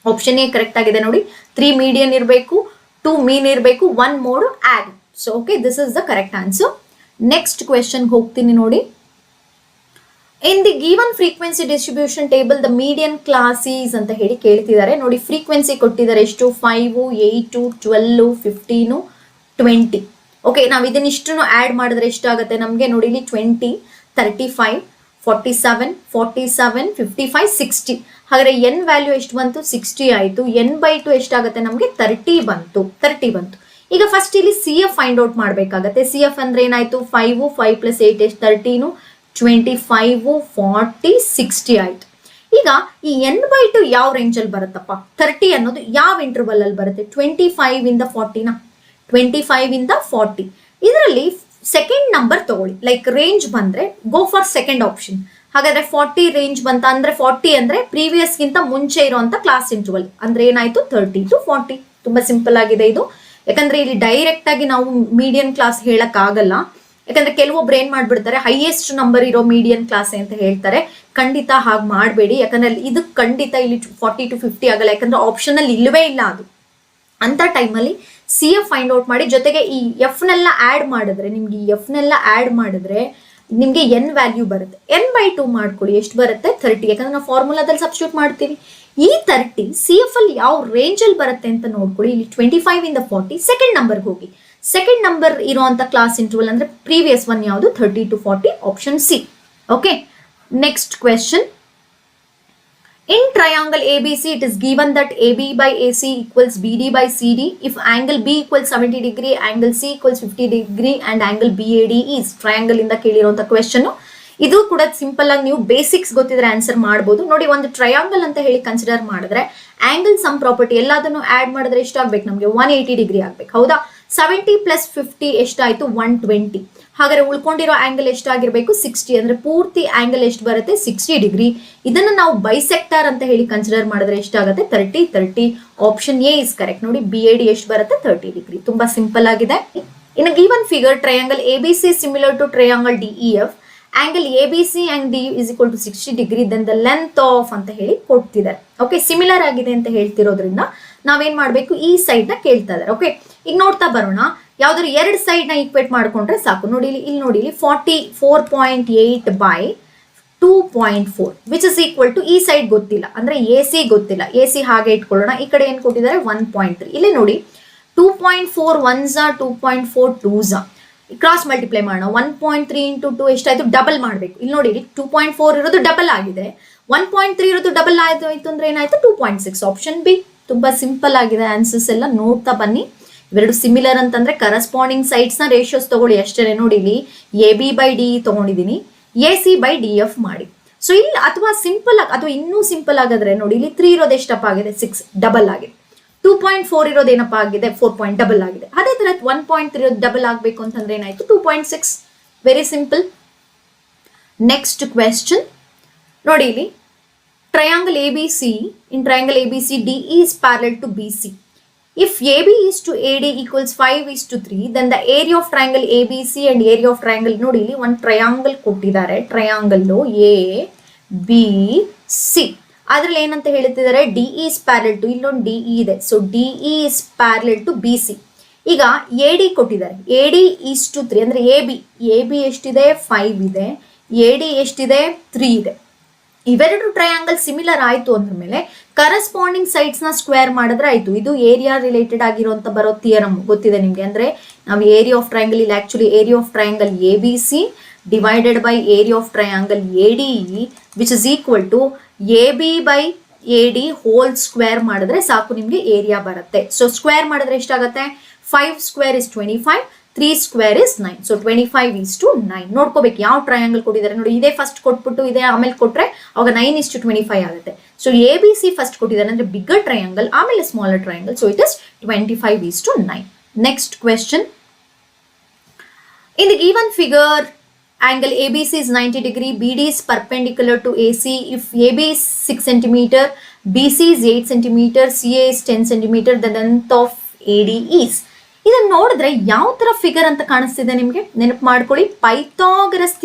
ಆಪ್ಷನ್ ಎ ಕರೆಕ್ಟ್ ಆಗಿದೆ ನೋಡಿ. 3 ಮೀಡಿಯನ್ ಇರಬೇಕು, 2 ಮೀನ್ ಇರಬೇಕು, 1 mode add. So okay, this is the correct answer. Next question ಹೋಗ್ತೀನಿ ನೋಡಿ. In the given frequency distribution table the median class is ಅಂತ ಹೇಳಿ ಕೇಳ್ತಿದ್ದಾರೆ ನೋಡಿ. ಫ್ರೀಕ್ವೆನ್ಸಿ ಕೊಟ್ಟಿದ್ದಾರೆ ಎಷ್ಟು? 5, 8, 12, 15, 20. ಓಕೆ, ನಾವು ಇದನ್ನಿಷ್ಟು ಆಡ್ ಮಾಡಿದ್ರೆ ಎಷ್ಟಾಗುತ್ತೆ ನಮಗೆ? ನೋಡಿ ಇಲ್ಲಿ 20, 35, 47, 55, 60. ಹಾಗಾದ್ರೆ n ವ್ಯಾಲ್ಯೂ ಎಷ್ಟು ಬಂತು? 60 ಆಯ್ತು. n/2 ಎಷ್ಟಾಗುತ್ತೆ ನಮಗೆ? 30 ಬಂತು. ಈಗ ಫಸ್ಟ್ ಇಲ್ಲಿ CF ಫೈಂಡ್ ಔಟ್ ಮಾಡ್ಬೇಕಾಗತ್ತೆ. CF ಅಂದ್ರೆ ಏನಾಯ್ತು? 5, 5 ಪ್ಲಸ್ 8 ಎಷ್ಟು? 13, 25, 40, 60 ಆಯ್ತು. ಈಗ ಈ n/2 ಯಾವ ರೇಂಜ್ ಅಲ್ಲಿ ಬರುತ್ತಪ್ಪ? 30 ಅನ್ನೋದು ಯಾವ ಇಂಟರ್ವಲ್ ಅಲ್ಲಿ ಬರುತ್ತೆ? 25 ಇಂದ 40 ನ? 25 ಇಂದ 40. ಇದರಲ್ಲಿ ಸೆಕೆಂಡ್ ನಂಬರ್ ತಗೊಳ್ಳಿ. ಲೈಕ್ ರೇಂಜ್ ಬಂದ್ರೆ ಗೋ ಫಾರ್ ಸೆಕೆಂಡ್ ಆಪ್ಷನ್. ಹಾಗಾದ್ರೆ 40 ರೇಂಜ್ ಬಂತ ಅಂದ್ರೆ 40 ಅಂದ್ರೆ ಪ್ರೀವಿಯಸ್ ಗಿಂತ ಮುಂಚೆ ಇರುವಂತ ಕ್ಲಾಸ್ ಇಂಟರ್ವಲ್ ಅಂದ್ರೆ ಏನಾಯ್ತು? 30 to 40. ತುಂಬಾ ಸಿಂಪಲ್ ಆಗಿದೆ ಇದು. ಯಾಕಂದ್ರೆ ಇಲ್ಲಿ ಡೈರೆಕ್ಟ್ ಆಗಿ ನಾವು ಮೀಡಿಯನ್ ಕ್ಲಾಸ್ ಹೇಳಕ್ ಆಗಲ್ಲ. ಯಾಕಂದ್ರೆ ಕೆಲವೊಬ್ರು ಏನ್ ಮಾಡ್ಬಿಡ್ತಾರೆ, ಹೈಯೆಸ್ಟ್ ನಂಬರ್ ಇರೋ ಮೀಡಿಯನ್ ಕ್ಲಾಸ್ ಅಂತ ಹೇಳ್ತಾರೆ. ಖಂಡಿತ ಹಾಗೆ ಮಾಡಬೇಡಿ. ಯಾಕಂದ್ರೆ ಇದು ಖಂಡಿತ ಇಲ್ಲಿ 40 to 50 ಆಗಲ್ಲ. ಯಾಕಂದ್ರೆ ಆಪ್ಷನ್ ಅಲ್ಲಿ ಇಲ್ಲವೇ ಇಲ್ಲ ಅದು. ಅಂತ ಟೈಮಲ್ಲಿ CF ಫೈಂಡ್ ಔಟ್ ಮಾಡಿ, ಜೊತೆಗೆ ಈ ಎಫ್ನೆಲ್ಲ ಆಡ್ ಮಾಡಿದ್ರೆ ನಿಮ್ಗೆ n ವ್ಯಾಲ್ಯೂ ಬರುತ್ತೆ. n/2 ಮಾಡ್ಕೊಳ್ಳಿ. ಎಷ್ಟು ಬರುತ್ತೆ? 30. ಯಾಕಂದ್ರೆ ನಾವು ಫಾರ್ಮುಲಾದಲ್ಲಿ ಸಬ್ಸ್ಟಿಟ್ಯೂಟ್ ಮಾಡ್ತೀವಿ. ಈ 30 CF ಅಲ್ಲಿ ಯಾವ ರೇಂಜ್ ಅಲ್ಲಿ ಬರುತ್ತೆ ಅಂತ ನೋಡ್ಕೊಳ್ಳಿ. ಇಲ್ಲಿ 25 ಇಂದ 40 ಸೆಕೆಂಡ್ ನಂಬರ್ಗೆ ಹೋಗಿ. ಸೆಕೆಂಡ್ ನಂಬರ್ ಇರುವಂತ ಕ್ಲಾಸ್ ಇಂಟರ್ವಲ್ ಅಂದ್ರೆ ಪ್ರೀವಿಯಸ್ ಒನ್ ಯಾವುದು? 30 to 40, option C. Okay, next question. In triangle ABC, it is given that AB by AC equals BD by CD. If angle B equals 70 degree, angle C equals 50 degree and angle BAD is triangle ಇಂದ ಕೇಳಿರುವಂತ question. ಇದು ಕೂಡ simple ಆಗಿ ನೀವು basics ಗೊತ್ತಿದ್ರೆ answer ಮಾಡಬಹುದು. ನೋಡಿ, ಒಂದು triangle ಅಂತ ಹೇಳಿ ಕನ್ಸಿಡರ್ ಮಾಡಿದ್ರೆ ಆಂಗಲ್ ಸಮ್ ಪ್ರಾಪರ್ಟಿ ಎಲ್ಲದನ್ನು ಆಡ್ ಮಾಡಿದ್ರೆ ಎಷ್ಟಾಗಬೇಕು? ನಮಗೆ 180 ಡಿಗ್ರಿ ಆಗ್ಬೇಕು, ಹೌದಾ? 70 ಪ್ಲಸ್ 50 ಎಷ್ಟಾಯ್ತು? 120. ಹಾಗಾದ್ರೆ ಉಳ್ಕೊಂಡಿರೋ ಆಂಗಲ್ ಎಷ್ಟಾಗಿರ್ಬೇಕು? 60. ಅಂದ್ರೆ ಪೂರ್ತಿ ಆಂಗಲ್ ಎಷ್ಟು ಬರುತ್ತೆ? 60 ಡಿಗ್ರಿ. ಇದನ್ನ ನಾವು ಬೈಸೆಕ್ಟಾರ್ ಅಂತ ಹೇಳಿ ಕನ್ಸಿಡರ್ ಮಾಡಿದ್ರೆ ಎಷ್ಟಾಗುತ್ತೆ? 30. Option A is correct. ನೋಡಿ, BAD ಎಷ್ಟು ಬರುತ್ತೆ? 30 ಡಿಗ್ರಿ. ತುಂಬಾ ಸಿಂಪಲ್ ಆಗಿದೆ. In given figure triangle ABC similar to triangle DEF, angle ABC and D is equal to 60 degree, then the length of ಅಂತ ಹೇಳಿ ಕೊಡ್ತಿದ್ದಾರೆ. ಓಕೆ, ಸಿಮಿಲರ್ ಆಗಿದೆ ಅಂತ ಹೇಳ್ತಿರೋದ್ರಿಂದ ನಾವೇನ್ ಮಾಡ್ಬೇಕು? ಈ ಸೈಡ್ ನ ಕೇಳ್ತಾ ಇದ್ದಾರೆ. ಓಕೆ, ಈಗ ನೋಡ್ತಾ ಬರೋಣ. ಯಾವ್ದಾದ್ರು ಎರಡು ಸೈಡ್ ನ ಈಕ್ವೇಟ್ ಮಾಡ್ಕೊಂಡ್ರೆ ಸಾಕು. ನೋಡಿ ಇಲ್ಲಿ ನೋಡಿ, 44.8 by 2.4 which is equal to, ಈ ಸೈಡ್ ಗೊತ್ತಿಲ್ಲ ಅಂದ್ರೆ AC ಗೊತ್ತಿಲ್ಲ, AC ಹಾಗೆ ಇಟ್ಕೊಳ್ಳೋಣ. ಈ ಕಡೆ ಏನ್ ಕೊಟ್ಟಿದ್ದಾರೆ? 1.3. ಇಲ್ಲಿ ನೋಡಿ, 2.4 1s 2.4 2s, ಕ್ರಾಸ್ ಮಲ್ಟಿಪ್ಲೈ ಮಾಡೋಣ. 1.3 ಇಂಟು 2 ಎಷ್ಟಾಯ್ತು? ಡಬಲ್ ಮಾಡಬೇಕು. ಇಲ್ಲಿ ನೋಡಿ, 2.4 ಇರೋದು ಡಬಲ್ ಆಗಿದೆ, 1.3 ಇರೋದು ಡಬಲ್ ಆಯ್ತು ಅಂದ್ರೆ ಏನಾಯ್ತು? 2.6. Option B. ತುಂಬಾ ಸಿಂಪಲ್ ಆಗಿದೆ. ಆನ್ಸರ್ಸ್ ಎಲ್ಲ ನೋಡ್ತಾ ಬನ್ನಿ. ಇವೆರಡು ಸಿಮಿಲರ್ ಅಂತಂದ್ರೆ ಕರೆಸ್ಪಾಂಡಿಂಗ್ ಸೈಡ್ಸ್ ನ ರೇಷಿಯೋಸ್ ತಗೊಳ್ಳಿ ಅಷ್ಟೇ. ನೋಡಿ, ಇಲ್ಲಿ AB by DE ತಗೊಂಡಿದ್ದೀನಿ, AC by DF ಮಾಡಿ. ಸೊ ಇಲ್ಲಿ ಅಥವಾ ಸಿಂಪಲ್ ಆಗಿ, ಅಥವಾ ಇನ್ನೂ ಸಿಂಪಲ್ ಆಗಾದ್ರೆ ನೋಡಿ, ಇಲ್ಲಿ 3 ಇರೋದು ಎಷ್ಟಪ್ಪ ಆಗಿದೆ? 6, ಡಬಲ್ ಆಗಿದೆ. 2.4 ಇರೋದು ಏನಪ್ಪಾ ಆಗಿದೆ? 4 ಡಬಲ್ ಆಗಿದೆ. ಅದೇ ತರ 1.3 ಡಬಲ್ ಆಗಬೇಕು ಅಂತಂದ್ರೆ ಏನಾಯ್ತು? 2.6. Very simple. ನೆಕ್ಸ್ಟ್ ಕ್ವೆಶ್ಚನ್ ನೋಡಿ, ಇಲ್ಲಿ triangle ABC, in triangle ABC DE is parallel to BC. If AB is to AD equals 5:3, then the area of triangle ABC and area of triangle, ನೋಡಿ ಇಲ್ಲಿ ಒಂದು triangle ಕೊಟ್ಟಿದ್ದಾರೆ, triangle ABC. ಅದ್ರಲ್ಲಿ ಏನಂತ ಹೇಳ್ತಿದ್ದಾರೆ? DE is parallel to, ಇಲ್ಲೊಂದು DE ಇದೆ, so DE is parallel to BC. ಈಗ AD ಕೊಟ್ಟಿದ್ದಾರೆ, AD is to 3 ಅಂದ್ರೆ AB ಎಷ್ಟಿದೆ? 5 ಇದೆ, AD ಎಷ್ಟಿದೆ? 3 ಇದೆ. ಇವೆರಡು ಟ್ರಯಾಂಗಲ್ ಸಿಮಿಲರ್ ಆಯ್ತು ಅಂದ್ರ ಮೇಲೆ ಕರೆಸ್ಪಾಂಡಿಂಗ್ ಸೈಡ್ಸ್ ನ ಸ್ಕ್ವೇರ್ ಮಾಡಿದ್ರೆ ಆಯ್ತು. ಇದು ಏರಿಯಾ ರಿಲೇಟೆಡ್ ಆಗಿರುವಂತ ಬರೋ ಥಿಯರಮ್ ಗೊತ್ತಿದೆ ನಿಮ್ಗೆ. ಅಂದ್ರೆ ನಾವು ಏರಿಯಾ ಆಫ್ ಟ್ರಯಾಂಗಲ್, ಇಲ್ಲಿ actually area of triangle ABC divided by area of triangle ADE which is equal to AB by AD whole square ಮಾಡಿದ್ರೆ ಸಾಕು, ನಿಮ್ಗೆ ಏರಿಯಾ ಬರುತ್ತೆ. ಸೊ ಸ್ಕ್ವೇರ್ ಮಾಡಿದ್ರೆ ಎಷ್ಟಾಗುತ್ತೆ? 5 square is 25, 3 square is 9. So 25:9. ನೋಡ್ಕೋಬೇಕು ಯಾವ triangle ಕೊಟ್ಟಿದ್ದಾರೆ. ನೋಡಿ, ಇದೇ ಫಸ್ಟ್ ಕೊಟ್ಬಿಟ್ಟು ಇದೇ ಆಮೇಲೆ ಕೊಟ್ರೆ ಅವಾಗ 9:25 ಆಗುತ್ತೆ. ಸೊ ABC ಫಸ್ಟ್ ಕೊಟ್ಟಿದ್ದಾರೆ ಅಂದ್ರೆ ಬಿಗ್ಗರ್ ಟ್ರಯಾಂಗಲ್, ಆಮೇಲೆ smaller triangle. So it is 25:9. Next question. In the given figure, angle ABC is 90 degree, BD is perpendicular to AC. If AB is 6 cm, BC is 8 cm, CA is 10 cm, the length of AD is. ಇದನ್ನ ನೋಡಿದ್ರೆ ಯಾವ ತರ figure ಅಂತ ಕಾಣಿಸ್ತಿದೆ ನಿಮ್ಗೆ? ನೆನಪು ಮಾಡ್ಕೊಳ್ಳಿ, Pythagoras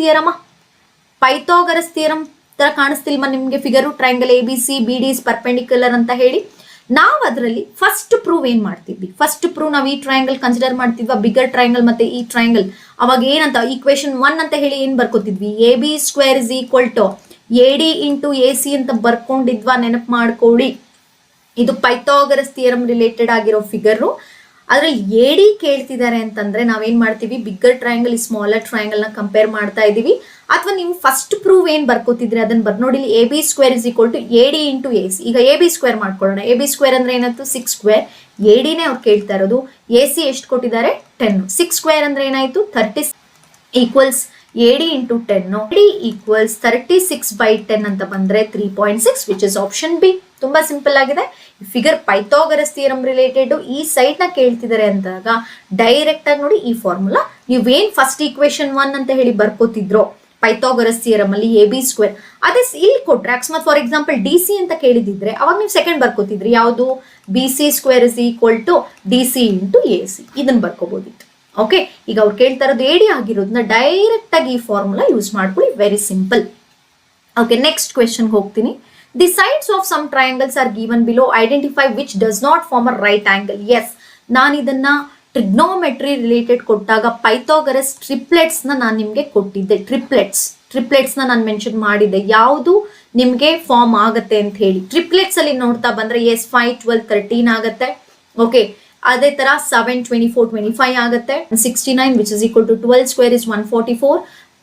theorem ತರ ಕಾಣಿಸ್ತಿಲ್ವಾ ನಿಮ್ಗೆ figure? Triangle ABC BD is perpendicular ಅಂತ ಹೇಳಿ ನಾವು ಅದರಲ್ಲಿ ಫಸ್ಟ್ ಪ್ರೂವ್ ಏನ್ ಮಾಡ್ತಿದ್ವಿ? ಫಸ್ಟ್ ಪ್ರೂವ್ ನಾವು ಈ ಟ್ರಯಾಂಗಲ್ ಕನ್ಸಿಡರ್ ಮಾಡ್ತಿದ್ವಿ, ಬಿಗರ್ ಟ್ರಯಾಂಗಲ್ ಮತ್ತೆ ಈ ಟ್ರಯಾಂಗಲ್. ಅವಾಗ ಏನಂತ ಈಕ್ವೇಶನ್ 1 ಅಂತ ಹೇಳಿ ಏನ್ ಬರ್ಕೋತಿದ್ವಿ? AB² is equal to AD into AC ಅಂತ ಬರ್ಕೊಂಡಿದ್ವಾ? ನೆನಪು ಮಾಡ್ಕೊಳ್ಳಿ. ಇದು ಪೈಥಾಗರಸ್ ಥಿಯರಮ್ ರಿಲೇಟೆಡ್ ಆಗಿರೋ ಫಿಗರು. ಅದ್ರಲ್ಲಿ AD ಕೇಳ್ತಿದ್ದಾರೆ ಅಂತಂದ್ರೆ ನಾವೇನ್ ಮಾಡ್ತೀವಿ? ಬಿಗ್ಗರ್ ಟ್ರಯಾಂಗಲ್ ಈ ಸ್ಮಾಲರ್ ಟ್ರಯಾಂಗಲ್ ನ ಕಂಪೇರ್ ಮಾಡ್ತಾ ಇದೀವಿ. ಅಥವಾ ನೀವು ಫಸ್ಟ್ ಪ್ರೂವ್ ಏನ್ ಬರ್ಕೋತಿದ್ರೆ ಅದನ್ನ ನೋಡಿ, ಇಲ್ಲಿ AB² is equal to AD into AC. ಈಗ AB² ಮಾಡ್ಕೊಳ್ಳೋಣ. AB² ಅಂದ್ರೆ ಏನಾಯ್ತು? 6². ADನೇ ಅವ್ರು ಕೇಳ್ತಾ ಇರೋದು. AC ಎಷ್ಟು ಕೊಟ್ಟಿದ್ದಾರೆ? 10. 6² ಅಂದ್ರೆ ಏನಾಯ್ತು? 30 equals AD into 10. AD equals 36/10 ಅಂತ ಬಂದ್ರೆ 3.6 ವಿಚ್ ಇಸ್ ಆಪ್ಷನ್ ಬಿ. ತುಂಬಾ ಸಿಂಪಲ್ ಆಗಿದೆ. ಫಿಗರ್ ಪೈಥಾಗರಸ್ ಥಿಯರಮ್ ರಿಲೇಟೆಡ್ ಈ ಸೈಡ್ ನ ಕೇಳ್ತಿದ್ದಾರೆ ಅಂದಾಗ ಡೈರೆಕ್ಟ್ ಆಗಿ ನೋಡಿ ಈ ಫಾರ್ಮುಲಾ ನೀವೇನ್ ಫಸ್ಟ್ ಈಕ್ವೇಶನ್ 1 ಅಂತ ಹೇಳಿ ಬರ್ಕೋತಿದ್ರೋ ಪೈಥಾಗರಸ್ ಥಿಯರಮ್ ಅಲ್ಲಿ AB², ಅದೇ ಇಲ್ಲಿ ಕೊಟ್ರೆ ಅಕಸ್ಮಾತ್ ಫಾರ್ ಎಕ್ಸಾಂಪಲ್ DC ಅಂತ ಕೇಳಿದಿದ್ರೆ ಅವಾಗ ನೀವು ಸೆಕೆಂಡ್ ಬರ್ಕೋತಿದ್ರಿ. ಯಾವುದು? BC² is equal to DC into AC. ಇದನ್ನ ಬರ್ಕೋಬಹುದಿತ್ತು. ಓಕೆ, ಈಗ ಅವ್ರು ಕೇಳ್ತಾ ಇರೋದು AD ಆಗಿರೋದನ್ನ ಡೈರೆಕ್ಟ್ ಆಗಿ ಈ ಫಾರ್ಮುಲಾ ಯೂಸ್ ಮಾಡ್ಕೊಳ್ಳಿ. Very simple. Okay, next question ಹೋಗ್ತೀನಿ. The sides of some triangles are given below. Identify which does not form a right angle. Yes, ನಾನು ಇದನ್ನ ಟ್ರಿಗ್ನೋಮೆಟ್ರಿ ರಿಲೇಟೆಡ್ ಕೊಟ್ಟಾಗ ಪೈಥಾಗರಸ್ ಟ್ರಿಪ್ಲೆಟ್ಸ್ ನ ನಾನು ನಿಮ್ಗೆ ಕೊಟ್ಟಿದ್ದೆ. ಟ್ರಿಪ್ಲೆಟ್ಸ್ ನ ನಾನು ಮೆನ್ಷನ್ ಮಾಡಿದ್ದೆ ಯಾವುದು ನಿಮ್ಗೆ ಫಾರ್ಮ್ ಆಗತ್ತೆ ಅಂತ ಹೇಳಿ. ಟ್ರಿಪ್ಲೆಟ್ಸ್ ಅಲ್ಲಿ ನೋಡ್ತಾ ಬಂದ್ರೆ ಎಸ್ 5 12 13 ಆಗತ್ತೆ. ಓಕೆ, ಅದೇ ತರ 7 24 25 ಆಗುತ್ತೆ. 69 which is equal to 12² is 144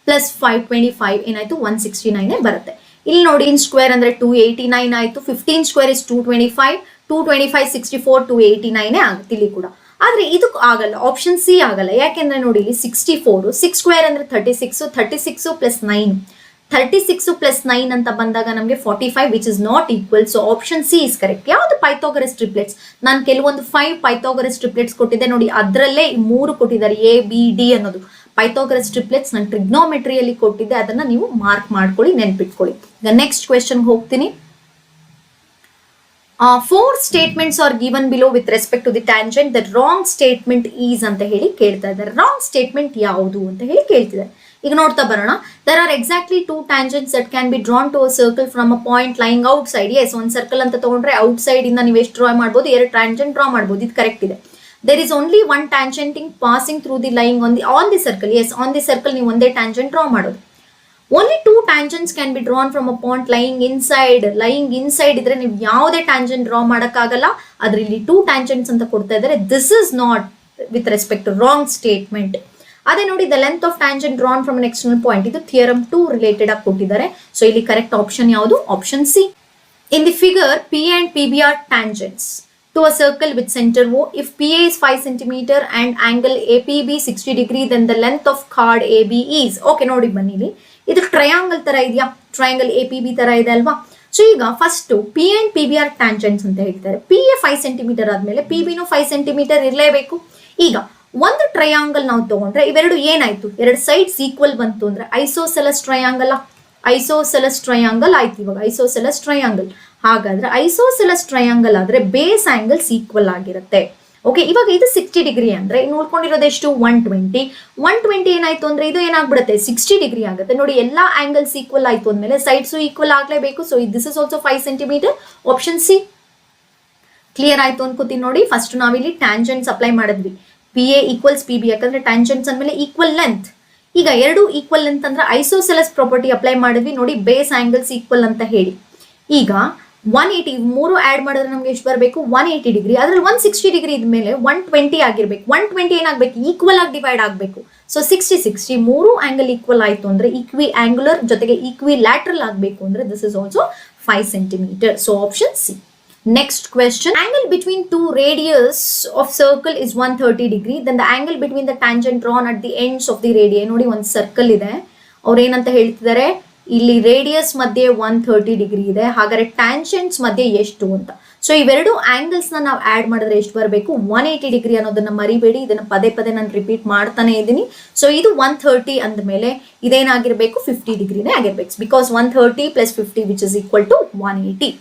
plus 5 25 ಏನಾಯ್ತು? 169 ಬರುತ್ತೆ. ಇಲ್ಲಿ ನೋಡಿ ಇನ್ ಸ್ಕ್ವೇರ್ ಅಂದ್ರೆ 289 ಆಯ್ತು, 15 ಸ್ಕ್ವೇರ್ ಇಸ್ 225, 225 64 289 ಆಗುತ್ತೆ ಇಲ್ಲಿ ಕೂಡ. ಆದ್ರೆ ಇದು ಆಗಲ್ಲ, ಆಪ್ಷನ್ ಸಿ ಆಗಲ್ಲ. ಯಾಕೆಂದ್ರೆ ನೋಡಿ ಇಲ್ಲಿ 64, 6 ಸ್ಕ್ವೇರ್ ಅಂದ್ರೆ 36, 36 ಪ್ಲಸ್ 9, 36 ಪ್ಲಸ್ 9 ಅಂತ ಬಂದಾಗ ನಮಗೆ 45 which is not equal. So option C is correct. ಯಾವ್ದು ಪೈಥಾಗರಸ್ ಟ್ರಿಪ್ಲೆಟ್ಸ್? ನಾನು ಕೆಲವೊಂದು 5 ಪೈಥಾಗರಸ್ ಟ್ರಿಪ್ಲೆಟ್ಸ್ ಕೊಟ್ಟಿದ್ದೆ ನೋಡಿ, ಅದರಲ್ಲೇ 3 ಕೊಟ್ಟಿದ್ದಾರೆ, ಎ ಬಿ ಡಿ ಅನ್ನೋದು ಪೈಥಾಗರಸ್ ಟ್ರಿಪ್ಲೆಟ್ಸ್. ನಾನು ಟ್ರಿಗ್ನೋಮೆಟ್ರಿಯಲ್ಲಿ ಕೊಟ್ಟಿದ್ದೆ, ಅದನ್ನ ನೀವು ಮಾರ್ಕ್ ಮಾಡ್ಕೊಳ್ಳಿ, ನೆನ್ಪಿಟ್ಕೊಳ್ಳಿ. ಈಗ ನೆಕ್ಸ್ಟ್ ಕ್ವೆಶ್ಚನ್ ಹೋಗ್ತೀನಿ. 4 statements are given below with respect to the tangent. The wrong statement is ಅಂತ ಹೇಳಿ ಕೇಳ್ತಾ ಇದ್ದಾರೆ. ರಾಂಗ್ ಸ್ಟೇಟ್ಮೆಂಟ್ ಯಾವುದು ಅಂತ ಹೇಳಿ ಕೇಳ್ತಿದ್ದಾರೆ. ಈಗ ನೋಡ್ತಾ ಬರೋಣ. There are exactly 2 tangents that can be drawn to a circle from a point lying outside. Yes, ಒಂದು ಸರ್ಕಲ್ ಅಂತ ತಗೊಂಡ್ರೆ ಔಟ್ಸೈಡ್ ಇಂದ ನೀವು ಎಷ್ಟು ಡ್ರಾ ಮಾಡ್ಬೋದು? 2 ಟ್ಯಾಂಜೆಂಟ್ ಡ್ರಾ ಮಾಡ್ಬೋದು. ಇದು ಕರೆಕ್ಟ್ ಇದೆ. There is only one tangenting passing through the lying on the circle. Yes, on the circle ನೀವು ಒಂದೇ ಟ್ಯಾಂಜೆಂಟ್ ಡ್ರಾ ಮಾಡೋದು. Only 2 tangents can be drawn from a point lying inside. Lying inside ಇದ್ರೆ ನೀವು ಯಾವುದೇ tangent draw ಮಾಡೋಕ್ಕಾಗಲ್ಲ. ಆದ್ರೆ ಇಲ್ಲಿ 2 tangents ಅಂತ ಕೊಡ್ತಾ ಇದ್ದಾರೆ. This is not with respect to wrong statement. ಅದೇ ನೋಡಿ, the length of tangent drawn from an external point. ಇದು ಥಿಯರಮ್ 2 ರಿಲೇಟೆಡ್ ಆಗಿ ಕೊಟ್ಟಿದ್ದಾರೆ. ಸೊ ಇಲ್ಲಿ ಕರೆಕ್ಟ್ ಆಪ್ಷನ್ ಯಾವುದು? Option C. In the figure, P and PB are tangents to a circle with center O. If PA is 5 cm and angle APB 60 degree, then the length of chord AB is. Okay, ನೋಡಿ ಬನ್ನಿ, ಇದು triangle ತರ ಇದೆಯಾ? Triangle APB ತರ ಇದೆ ಅಲ್ವಾ? So ಈಗ first P and PB are tangents ಅಂತ ಹೇಳ್ತಾರೆ. PA 5 cm ಆದ್ಮೇಲೆ PBನೂ 5 cm ಇರಲೇಬೇಕು. ಈಗ ಒಂದು ಟ್ರಯಾಂಗಲ್ ನಾವು ತಗೊಂಡ್ರೆ ಇವೆರಡು ಏನಾಯ್ತು? 2 ಸೈಡ್ಸ್ ಈಕ್ವಲ್ ಬಂತು ಅಂದ್ರೆ ಐಸೋಸೆಲಸ್ ಟ್ರಯಾಂಗಲ್. ಐಸೋಸೆಲಸ್ ಟ್ರಯಾಂಗಲ್ ಆಯ್ತು ಇವಾಗ, ಐಸೋಸೆಲಸ್ ಟ್ರಯಾಂಗಲ್. ಹಾಗಾದ್ರೆ ಐಸೋಸೆಲಸ್ ಟ್ರಯಾಂಗಲ್ ಆದ್ರೆ ಬೇಸ್ ಆಂಗಲ್ಸ್ ಈಕ್ವಲ್ ಆಗಿರುತ್ತೆ. ಓಕೆ, ಇವಾಗ ಇದು 60 ಡಿಗ್ರಿ ಅಂದ್ರೆ ನೋಡ್ಕೊಂಡಿರೋದು ಎಷ್ಟು? 120. 120 ಏನಾಯ್ತು ಅಂದ್ರೆ ಇದು ಏನಾಗ್ಬಿಡುತ್ತೆ? 60 ಡಿಗ್ರಿ ಆಗುತ್ತೆ. ನೋಡಿ, ಎಲ್ಲಾ ಆಂಗಲ್ಸ್ ಈಕ್ವಲ್ ಆಯ್ತು ಅಂದ್ಮೇಲೆ ಸೈಡ್ಸು ಈಕ್ವಲ್ ಆಗ್ಲೇಬೇಕು. So this is also 5 cm. Option C. Clear ಆಯ್ತು ಅನ್ಕೋತೀನಿ. ನೋಡಿ, ಫಸ್ಟ್ ನಾವಿಲ್ಲಿ ಟ್ಯಾಂಜೆಂಟ್ಸ್ ಅಪ್ಲೈ ಮಾಡಿದ್ವಿ. PA ಈಕ್ವಲ್ಸ್ PB, ಯಾಕಂದ್ರೆ ಟ್ಯಾಂಜೆಂಟ್ಸ್ ಅಂದ್ಮೇಲೆ ಈಕ್ವಲ್ ಲೆಂತ್. ಈಗ ಎರಡು ಈಕ್ವಲ್ ಲೆಂತ್ ಅಂದ್ರೆ ಐಸೋಸೆಲಸ್ ಪ್ರಾಪರ್ಟಿ ಅಪ್ಲೈ ಮಾಡಿದ್ವಿ. ನೋಡಿ, ಬೇಸ್ ಆಂಗಲ್ಸ್ ಈಕ್ವಲ್ ಅಂತ ಹೇಳಿ. ಈಗ 180 3 ಆಡ್ ಮಾಡಿದ್ರೆ ನಮ್ಗೆ ಎಷ್ಟು ಬರಬೇಕು? 180 ಡಿಗ್ರಿ. ಅದ್ರಲ್ಲಿ 160 ಡಿಗ್ರಿ ಇದ್ಮೇಲೆ 120 ಆಗಿರ್ಬೇಕು. 120 ಏನಾಗಬೇಕು? ಈಕ್ವಲ್ ಆಗಿ ಡಿವೈಡ್ ಆಗಬೇಕು. ಸೊ 60 3 ಆಂಗಲ್ ಈಕ್ವಲ್ ಆಯ್ತು ಅಂದ್ರೆ ಈಕ್ವಿ ಆಂಗುಲರ್ ಜೊತೆಗೆ ಈಕ್ವಿ ಲ್ಯಾಟ್ರಲ್ ಆಗಬೇಕು ಅಂದ್ರೆ this is also 5 cm. So option C. Next question. Angle between 2 radius of circle is 130 degree. Then the angle between the tangent drawn at the ends of the radii. ನೋಡಿ, ಒಂದು circle ಇದೆ, ಅವ್ರು ಏನಂತ ಹೇಳ್ತಿದ್ದಾರೆ? ಇಲ್ಲಿ radius ಮಧ್ಯೆ 130 degree ಇದೆ, ಹಾಗಾದ್ರೆ ಟ್ಯಾಂಜೆಂಟ್ಸ್ ಮಧ್ಯೆ ಎಷ್ಟು ಅಂತ. ಸೊ ಇವೆರಡು ಆಂಗಲ್ಸ್ ನಾವು ಆಡ್ ಮಾಡಿದ್ರೆ ಎಷ್ಟು ಬರಬೇಕು? 180 ಡಿಗ್ರಿ ಅನ್ನೋದನ್ನ ಮರಿಬೇಡಿ. ಇದನ್ನ ಪದೇ ಪದೇ ನಾನು ರಿಪೀಟ್ ಮಾಡ್ತಾನೆ ಇದ್ದೀನಿ. ಸೊ ಇದು 130 ಅಂದ್ಮೇಲೆ ಇದೇನಾಗಿರ್ಬೇಕು? 50 ಡಿಗ್ರಿನೇ ಆಗಿರ್ಬೇಕು. ಬಿಕಾಸ್ 130 ಪ್ಲಸ್ 50 which is equal to 180.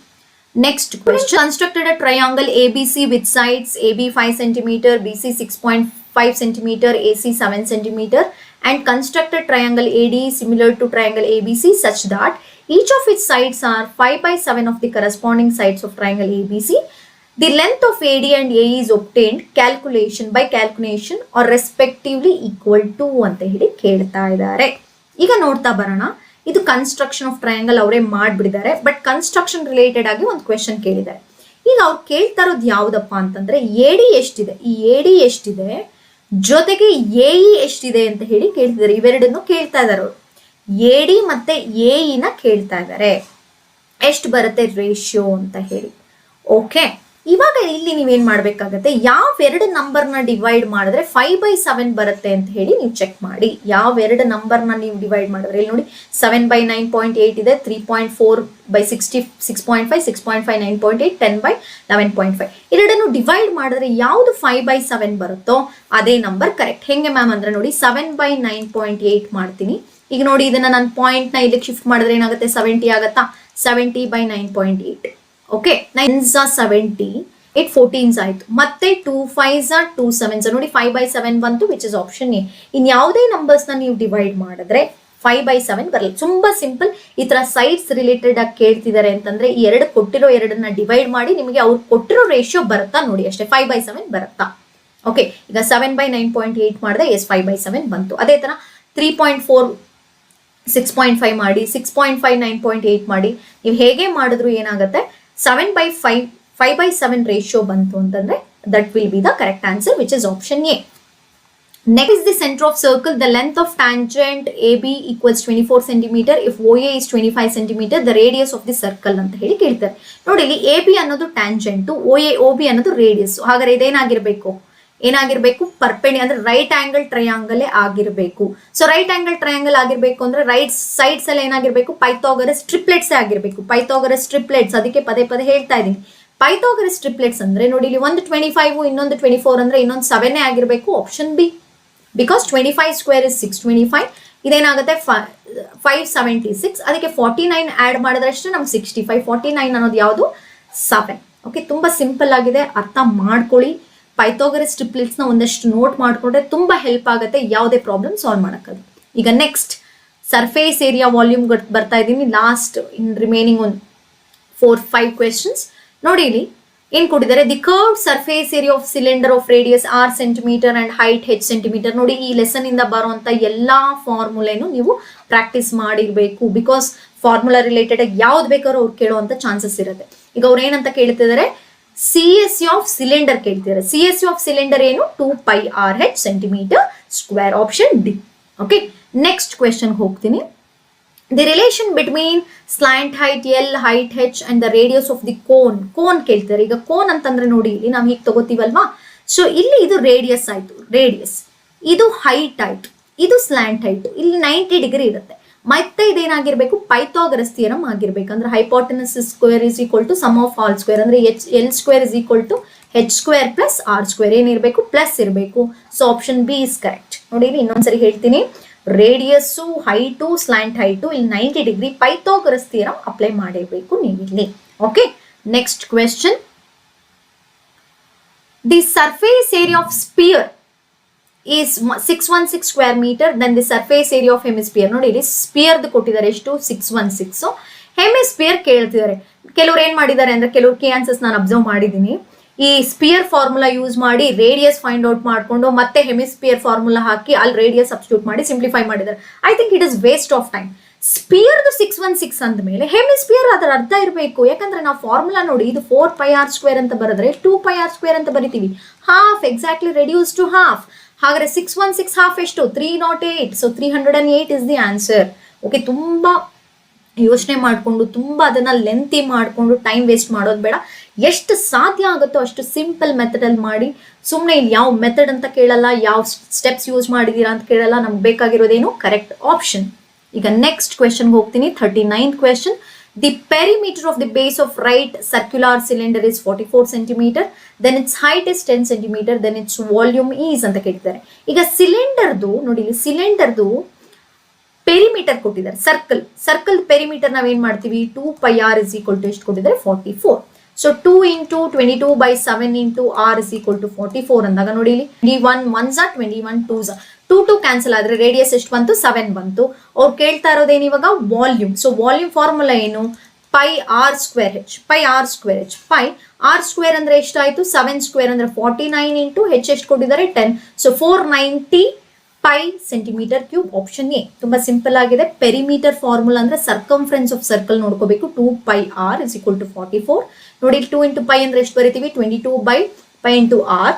Next question. Constructed a triangle ABC with sides AB 5 cm, BC 6.5 cm, AC 7 cm and constructed triangle AD similar to triangle ABC such that each of its sides are 5/7 of the corresponding sides of triangle ABC. The length of AD and AE is obtained by calculation or respectively equal to ಅಂತ ಹೇಳಿ ಕೇಳ್ತಾ ಇದ್ದಾರೆ. ಈಗ ನೋಡ್ತಾ ಬರೋಣ. ಇದು construction of triangle ಅವರೇ ಮಾಡ್ಬಿಟ್ಟಿದ್ದಾರೆ. But construction related ಆಗಿ ಒಂದು ಕ್ವೆಶನ್ ಕೇಳಿದ್ದಾರೆ. ಈಗ ಅವ್ರು ಕೇಳ್ತಾ ಇರೋದು ಯಾವ್ದಪ್ಪ ಅಂತಂದ್ರೆ AD ಎಷ್ಟಿದೆ, ಈ AD ಎಷ್ಟಿದೆ ಜೊತೆಗೆ AE ಎಷ್ಟಿದೆ ಅಂತ ಹೇಳಿ ಕೇಳ್ತಿದ್ದಾರೆ. ಇವೆರಡನ್ನು ಕೇಳ್ತಾ ಇದ್ದಾರೆ ಅವರು. AD ಮತ್ತೆ AE ನ ಕೇಳ್ತಾ ಇದ್ದಾರೆ, ಎಷ್ಟು ಬರುತ್ತೆ ರೇಷಿಯೋ ಅಂತ ಹೇಳಿ. ಓಕೆ, ಇವಾಗ ಇಲ್ಲಿ ನೀವೇನ್ ಮಾಡ್ಬೇಕಾಗತ್ತೆ? ಯಾವ ಎರಡು ನಂಬರ್ನ ಡಿವೈಡ್ ಮಾಡಿದ್ರೆ 5/7 ಬರುತ್ತೆ ಅಂತ ಹೇಳಿ ನೀವು ಚೆಕ್ ಮಾಡಿ. ಯಾವ ಎರಡು ನಂಬರ್ನ ನೀವು ಡಿವೈಡ್ ಮಾಡಿದ್ರೆ ಇಲ್ಲಿ ನೋಡಿ 7/9.8 ಇದೆ, 3.4/60 6.5 6.5 9.8 10/11.5. ಎರಡನ್ನು ಡಿವೈಡ್ ಮಾಡಿದ್ರೆ ಯಾವುದು 5/7 ಬರುತ್ತೋ ಅದೇ ನಂಬರ್ ಕರೆಕ್ಟ್. ಹೆಂಗೆ ಮ್ಯಾಮ್ ಅಂದ್ರೆ ನೋಡಿ 7/9.8 ಮಾಡ್ತೀನಿ. ಈಗ ನೋಡಿ, ಇದನ್ನ ನಾನು ಪಾಯಿಂಟ್ ನ ಇಲ್ಲಿಗೆ ಶಿಫ್ಟ್ ಮಾಡಿದ್ರೆ ಏನಾಗುತ್ತೆ? 70 ಆಗತ್ತಾ? 70/9.8. ಓಕೆ, 9s 70, 8 14s ಆಯ್ತು, ಮತ್ತೆ 2 5s 2 7s. ನೋಡಿ 5/7 ಬಂತು, ವಿಚ್ ಇಸ್ ಆಪ್ಷನ್ ಎ. ಇನ್ ಯಾವುದೇ ನಂಬರ್ಸ್ ನ ನೀವು ಡಿವೈಡ್ ಮಾಡಿದ್ರೆ 5/7 ಬರಲ್ಲ. ತುಂಬಾ ಸಿಂಪಲ್. ಈ ತರ ಸೈಡ್ಸ್ ರಿಲೇಟೆಡ್ ಆಗಿ ಕೇಳ್ತಿದ್ದಾರೆ ಅಂತಂದ್ರೆ ಈ ಎರಡು ಕೊಟ್ಟಿರೋ ಎರಡನ್ನ ಡಿವೈಡ್ ಮಾಡಿ ನಿಮಗೆ ಅವ್ರು ಕೊಟ್ಟಿರೋ ರೇಷಿಯೋ ಬರುತ್ತಾ ನೋಡಿ ಅಷ್ಟೇ. 5/7 ಬರುತ್ತಾ? ಓಕೆ, ಈಗ 7/9.8 ಮಾಡಿದ್ರೆ ಎಸ್ 5/7 ಬಂತು. ಅದೇ ತರ 3.4 6.5 ಮಾಡಿ, 6.5 9.8 ಮಾಡಿ. ನೀವು ಹೇಗೆ ಮಾಡಿದ್ರು ಏನಾಗುತ್ತೆ? 7/5 5/7 ರೇಷಿಯೋ ಬಂತು ಅಂತಂದ್ರೆ that will be the correct answer which is option A. Next is the center of circle. The length of tangent AB equals 24 centimeter. If OA is 25 centimeter, the radius of the circle ಅಂತ ಹೇಳಿ ಕೇಳ್ತಾರೆ. ನೋಡಿ ಇಲ್ಲಿ AB ಅನ್ನೋದು tangent, OB ಅನ್ನೋದು radius. ಹಾಗಾದ್ರೆ ಇದೇನಾಗಿರ್ಬೇಕು, ಪರ್ಪೆಂಡಿ ಅಂದ್ರೆ right angle triangle ಆಗಿರ್ಬೇಕು. ಸೊ ರೈಟ್ ಆಂಗಲ್ ಟ್ರಯಾಂಗಲ್ ಆಗಿರ್ಬೇಕು ಅಂದ್ರೆ ರೈಟ್ ಸೈಡ್ಸ್ ಎಲ್ಲ ಏನಾಗಿರ್ಬೇಕು, ಪೈಥಾಗರಸ್ ಟ್ರಿಪ್ಲೆಟ್ಸ್ ಆಗಿರ್ಬೇಕು. ಪೈಥಾಗರಸ್ ಟ್ರಿಪ್ಲೆಟ್ಸ್, ಅದಕ್ಕೆ ಪದೇ ಪದೇ ಹೇಳ್ತಾ ಇದೀನಿ. ಪೈಥಾಗರಸ್ ಟ್ರಿಪ್ಲೆಟ್ಸ್ ಅಂದ್ರೆ ನೋಡಿ ಇಲ್ಲಿ ಒಂದು 25 ಇನ್ನೊಂದು 24 ಅಂದ್ರೆ ಇನ್ನೊಂದು 7 ಆಗಿರ್ಬೇಕು. Option B, because 25 square is 625, ಇದೇನಾಗುತ್ತೆ 576, ಅದಕ್ಕೆ 49 ಆಡ್ ಮಾಡಿದ್ರಷ್ಟೇ ನಮ್ಗೆ 65. 49 ಅನ್ನೋದು ಯಾವುದು, 7. ಓಕೆ, ತುಂಬಾ ಸಿಂಪಲ್ ಆಗಿದೆ, ಅರ್ಥ ಮಾಡ್ಕೊಳ್ಳಿ. ಪೈಥಾಗರಸ್ ಟ್ರಿಪ್ಲೆಟ್ಸ್ ನ ಒಂದಷ್ಟು ನೋಟ್ ಮಾಡ್ಕೊಂಡ್ರೆ ತುಂಬಾ ಹೆಲ್ಪ್ ಆಗುತ್ತೆ ಯಾವುದೇ ಪ್ರಾಬ್ಲಮ್ ಸಾಲ್ವ್ ಮಾಡೋಕ್ಕಾಗಿ. ಈಗ ನೆಕ್ಸ್ಟ್ ಸರ್ಫೇಸ್ ಏರಿಯಾ ವಾಲ್ಯೂಮ್ ಬರ್ತಾ ಇದ್ದೀನಿ. ಲಾಸ್ಟ್ ಇನ್ ರಿಮೈನಿಂಗ್ ಒಂದು 4-5 ಕ್ವೆಶನ್ಸ್. ನೋಡಿ ಇಲ್ಲಿ ಏನ್ ಕೊಟ್ಟಿದ್ದಾರೆ, the curve surface area of cylinder of radius r centimetre and height h centimetre. ನೋಡಿ ಈ ಲೆಸನ್ ಇಂದ ಬರುವಂತ ಎಲ್ಲಾ ಫಾರ್ಮುಲೆನು ನೀವು ಪ್ರಾಕ್ಟೀಸ್ ಮಾಡಿರ್ಬೇಕು. ಬಿಕಾಸ್ ಫಾರ್ಮುಲಾ ರಿಲೇಟೆಡ್ ಆಗಿ ಯಾವ್ದು ಬೇಕಾದ್ರೂ ಅವ್ರು ಕೇಳುವಂತ ಚಾನ್ಸಸ್ ಇರುತ್ತೆ. ಈಗ ಅವ್ರು ಏನಂತ ಕೇಳ್ತಿದ್ದಾರೆ, CSC ಆಫ್ ಸಿಲಿಂಡರ್ ಕೇಳ್ತಿದ್ದಾರೆ. CSC ಆಫ್ ಸಿಲಿಂಡರ್ ಏನು, 2πRh centimetre square. Option D. Okay, next question ಹೋಗ್ತೀನಿ. The relation between slant height L, height h and the radius of the cone. Cone ಕೇಳ್ತಾರೆ. ಈಗ ಕೋನ್ ಅಂತಂದ್ರೆ ನೋಡಿ ಇಲ್ಲಿ ನಾವು ಹೀಗೆ ತಗೋತೀವಲ್ವಾ, ಸೊ ಇಲ್ಲಿ ಇದು ರೇಡಿಯಸ್ ಆಯ್ತು, ರೇಡಿಯಸ್, ಇದು ಹೈಟ್ ಆಯ್ತು, ಇದು ಸ್ಲ್ಯಾಂಟ್ ಹೈಟ್. ಇಲ್ಲಿ 90 ಡಿಗ್ರಿ ಇರುತ್ತೆ. ಮತ್ತೆ ಇದೇನಾಗಿರ್ಬೇಕು, ಪೈಥಾಗರಸ್ ಥಿಯರಮ್ ಆಗಿರ್ಬೇಕು. ಅಂದ್ರೆ hypotenuse square is equal to sum of all square, ಅಂದ್ರೆ L square is equal to h square plus r square. ಏನಿರ್ಬೇಕು, ಪ್ಲಸ್ ಇರಬೇಕು. So option B is correct. ನೋಡಿ ಇಲ್ಲಿ ಇನ್ನೊಂದ್ಸರಿ ಹೇಳ್ತೀನಿ, ರೇಡಿಯಸ್ಸು, ಹೈಟು, ಸ್ಲ್ಯಾಂಟ್ ಹೈಟು ಇಲ್ಲಿ 90 ಡಿಗ್ರಿ, ಪೈಥಾಗರಸ್ ಥಿಯರಮ್ ಅಪ್ಲೈ ಮಾಡಿರ್ಬೇಕು ನೀವಿಲ್ಲಿ. Okay, next question. The surface area of sphere is 616 square metre. Then the surface area of hemisphere. ನೋಡಿ ಇಲ್ಲಿ ಸ್ಪಿಯರ್ದು ಕೊಟ್ಟಿದ್ದಾರೆ ಎಷ್ಟು, 616. ಹೆಮಿಸ್ಪಿಯರ್ ಕೇಳ್ತಿದ್ದಾರೆ. ಕೆಲವ್ರು ಏನ್ ಮಾಡಿದ್ದಾರೆ ಅಂದ್ರೆ, ಕೆಲವ್ರು ಕೀ ಆನ್ಸರ್ಸ್ ನಾನು ಅಬ್ಸರ್ವ್ ಮಾಡಿದ್ದೀನಿ, ಈ ಸ್ಪಿಯರ್ ಫಾರ್ಮುಲಾ ಯೂಸ್ ಮಾಡಿ ರೇಡಿಯಸ್ ಫೈಂಡ್ ಔಟ್ ಮಾಡ್ಕೊಂಡು ಮತ್ತೆ ಹೆಮಿಸ್ಪಿಯರ್ ಫಾರ್ಮುಲಾ ಹಾಕಿ ಅಲ್ಲಿ ರೇಡಿಯಸ್ ಸಬ್ಸ್ಟಿಟ್ಯೂಟ್ ಮಾಡಿ ಸಿಂಪ್ಲಿಫೈ ಮಾಡಿದ್ದಾರೆ. I think it is waste of time. ಸ್ಪಿಯರ್ದು 616 ಅಂದ ಮೇಲೆ ಹೆಮಿಸ್ಪಿಯರ್ ಅದರ ಅರ್ಥ ಇರಬೇಕು. ಯಾಕಂದ್ರೆ ನಾವು ಫಾರ್ಮುಲಾ ನೋಡಿ, ಇದು 4πr ಸ್ಕ್ವೇರ್ ಅಂತ ಬರೆದ್ರೆ 2πr ಸ್ಕ್ವೇರ್ ಅಂತ ಬರಿತೀವಿ. Half exactly reduce to half. ಹಾಗಾದ್ರೆ 616 ಹಾಫ್ ಎಷ್ಟು, 308. So 308 is the answer. Okay, ತುಂಬಾ ಯೋಚನೆ ಮಾಡಿಕೊಂಡು ತುಂಬಾ ಅದನ್ನ ಲೆಂತಿ ಮಾಡಿಕೊಂಡು ಟೈಮ್ ವೇಸ್ಟ್ ಮಾಡೋದು ಬೇಡ. ಎಷ್ಟು ಸಾಧ್ಯ ಆಗುತ್ತೋ ಅಷ್ಟು ಸಿಂಪಲ್ ಮೆಥಡ್ ಅಲ್ಲಿ ಮಾಡಿ. ಸುಮ್ಮನೆ ಇಲ್ಲಿ ಯಾವ ಮೆಥಡ್ ಅಂತ ಕೇಳಲ್ಲ, ಯಾವ ಸ್ಟೆಪ್ಸ್ ಯೂಸ್ ಮಾಡಿದೀರಾ ಅಂತ ಕೇಳಲ್ಲ. ನಮ್ಗೆ ಬೇಕಾಗಿರೋದೇನು, ಕರೆಕ್ಟ್ ಆಪ್ಷನ್. ಈಗ ನೆಕ್ಸ್ಟ್ ಕ್ವೆಶನ್ ಹೋಗ್ತೀನಿ. 39th question. The perimeter of the base of right circular cylinder is 44 centimetre. Then its height is 10 centimetre. Then its volume is ಅಂತ ಕೇಳ್ತಾರೆ. ಈಗ ಸಿಲಿಂಡರ್ದು ನೋಡಿ, ಇಲ್ಲಿ ಸಿಲಿಂಡರ್ದು ಪೆರಿಮೀಟರ್ ಕೊಟ್ಟಿದ್ದಾರೆ. ಸರ್ಕಲ್ ಪೆರಿಮೀಟರ್ ನಾವೇನ್ ಮಾಡ್ತೀವಿ, 2πr ಇಸ್ ಈಕ್ವಲ್ ಟು ಎಷ್ಟು ಕೊಟ್ಟಿದ್ದಾರೆ, 44. So 2 into 22/7 into r is equal to 44 ಅಂದಾಗ ನೋಡಿ ಇಲ್ಲಿ 21 1s are 21 2s are 2 cancel ಆದ್ರೆ ರೇಡಿಯಸ್ ಎಷ್ಟು ಬಂತು, 7 ಬಂತು. ಅವ್ರು ಕೇಳ್ತಾ ಇರೋದೇನು ಇವಾಗ, ವಾಲ್ಯೂಮ್. ಸೊ ವಾಲ್ಯೂಮ್ ಫಾರ್ಮುಲಾ ಏನು, πr square h. Pi r square ಅಂದ್ರೆ ಎಷ್ಟಾಯ್ತು, 7 ಸ್ಕ್ವೇರ್ ಅಂದ್ರೆ 49 into h ಎಷ್ಟು ಕೊಟ್ಟಿದ್ದಾರೆ, 10. So 490 pi centimetre cube. Option A. ತುಂಬಾ ಸಿಂಪಲ್ ಆಗಿದೆ. ಪೆರಿಮೀಟರ್ ಫಾರ್ಮುಲಾ ಅಂದ್ರೆ ಸರ್ಕಂಫರೆನ್ಸ್ ಆಫ್ ಸರ್ಕಲ್ ನೋಡ್ಕೋಬೇಕು. 2πr is equal to 44. ನೋಡಿ 2 into ಪೈ ಅಂದ್ರೆ ಎಷ್ಟು ಬರಿತೀವಿ, 22/π into r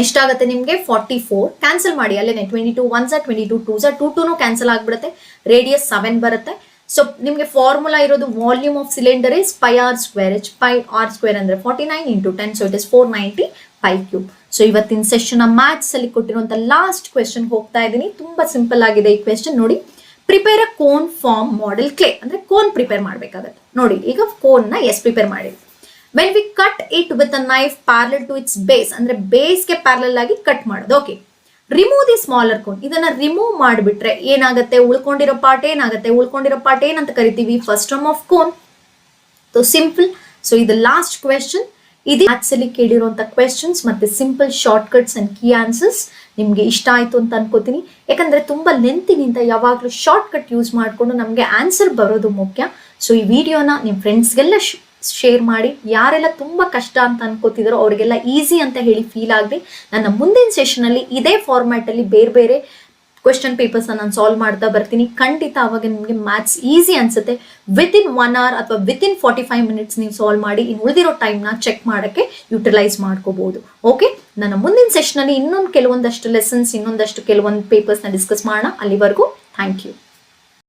ಎಷ್ಟಾಗುತ್ತೆ ನಿಮ್ಗೆ, 44. ಕ್ಯಾನ್ಸಲ್ ಮಾಡಿ ಅಲ್ಲೇನೆ, 22 1s are 22 2s are 2 cancel ಆಗ್ಬಿಡುತ್ತೆ. ರೇಡಿಯಸ್ 7 ಬರುತ್ತೆ. ಸೊ ನಿಮ್ಗೆ ಫಾರ್ಮುಲಾ ಇರೋದು, volume of cylinder is πr square h. πr square ಅಂದ್ರೆ 49 into 10. So it is 490 pi cube. So ಇವತ್ತಿನ ಸೆಷನ್ ಮ್ಯಾಥ್ಸ್ ಅಲ್ಲಿ ಕೊಟ್ಟಿರುವಂತ ಲಾಸ್ಟ್ ಕ್ವೆಶನ್ ಹೋಗ್ತಾ ಇದ್ದೀನಿ. ತುಂಬಾ ಸಿಂಪಲ್ ಆಗಿದೆ ಈ ಕ್ವೆಶನ್. ನೋಡಿ, prepare a cone from model clay. ಅಂದ್ರೆ ಕೋನ್ ಪ್ರಿಪೇರ್ ಮಾಡ್ಬೇಕಾಗತ್ತೆ. ನೋಡಿ ಈಗ ಕೋನ್ ನ ಪ್ರಿಪೇರ್ ಮಾಡಿದ್ವಿ. When we cut it with a knife parallel to its base, ಅಂದ್ರೆ ಬೇಸ್ಗೆ ಪ್ಯಾರಲಲ್ ಆಗಿ ಕಟ್ ಮಾಡೋದು. Okay, remove the smaller cone. ಇದನ್ನ ರಿಮೂವ್ ಮಾಡಿಬಿಟ್ರೆ ಏನಾಗುತ್ತೆ, ಉಳ್ಕೊಂಡಿರೋ ಪಾರ್ಟ್ ಏನಾಗುತ್ತೆ, ಉಳ್ಕೊಂಡಿರೋ ಪಾರ್ಟ್ ಏನಂತ ಕರಿತೀವಿ, first term of cone. So simple. So ಇದು ಲಾಸ್ಟ್ ಕ್ವೆಶನ್. ಇದು ಮ್ಯಾಥ್ಸ್ ಅಲ್ಲಿ ಕೇಳಿರುವಂತ ಕ್ವೆಶನ್ಸ್ ಮತ್ತೆ simple short cuts and key answers. ನಿಮ್ಗೆ ಇಷ್ಟ ಆಯ್ತು ಅಂತ ಅನ್ಕೋತೀನಿ. ಯಾಕಂದ್ರೆ ತುಂಬಾ ಲೆಂತಿನಿಂದ ಯಾವಾಗ್ಲೂ ಶಾರ್ಟ್ ಕಟ್ ಯೂಸ್ ಮಾಡ್ಕೊಂಡು ನಮ್ಗೆ ಆನ್ಸರ್ ಬರೋದು ಮುಖ್ಯ. ಸೊ ಈ ವಿಡಿಯೋನ ನಿಮ್ ಫ್ರೆಂಡ್ಸ್ಗೆಲ್ಲ ಶೇರ್ ಮಾಡಿ. ಯಾರೆಲ್ಲ ತುಂಬಾ ಕಷ್ಟ ಅಂತ ಅನ್ಕೋತಿದಾರೋ ಅವರಿಗೆಲ್ಲ ಈಸಿ ಅಂತ ಹೇಳಿ ಫೀಲ್ ಆಗಲಿ. ನನ್ನ ಮುಂದಿನ ಸೆಷನ್ ಅಲ್ಲಿ ಇದೇ ಫಾರ್ಮ್ಯಾಟ್ ಅಲ್ಲಿ ಬೇರೆ ಬೇರೆ ಕ್ವೆಶ್ಚನ್ ಪೇಪರ್ಸ್ ನಾನು ಸಾಲ್ವ್ ಮಾಡ್ತಾ ಬರ್ತೀನಿ. ಖಂಡಿತ ಅವಾಗ ನಿಮಗೆ ಮ್ಯಾಥ್ಸ್ ಈಸಿ ಅನ್ಸುತ್ತೆ. ವಿತಿನ್ 1 hour ಅಥವಾ ವಿತಿನ್ 45 minutes ನೀವು ಸಾಲ್ವ್ ಮಾಡಿ ಇನ್ನು ಉಳಿದಿರೋ ಟೈಮ್ನ ಚೆಕ್ ಮಾಡೋಕ್ಕೆ ಯುಟಿಲೈಸ್ ಮಾಡ್ಕೋಬಹುದು. ಓಕೆ, ನನ್ನ ಮುಂದಿನ ಸೆಷನಲ್ಲಿ ಇನ್ನೊಂದು ಕೆಲವೊಂದಷ್ಟು ಲೆಸನ್ಸ್, ಇನ್ನೊಂದಷ್ಟು ಕೆಲವೊಂದು ಪೇಪರ್ಸ್ನ ಡಿಸ್ಕಸ್ ಮಾಡೋಣ. ಅಲ್ಲಿವರೆಗೂ ಥ್ಯಾಂಕ್ ಯು.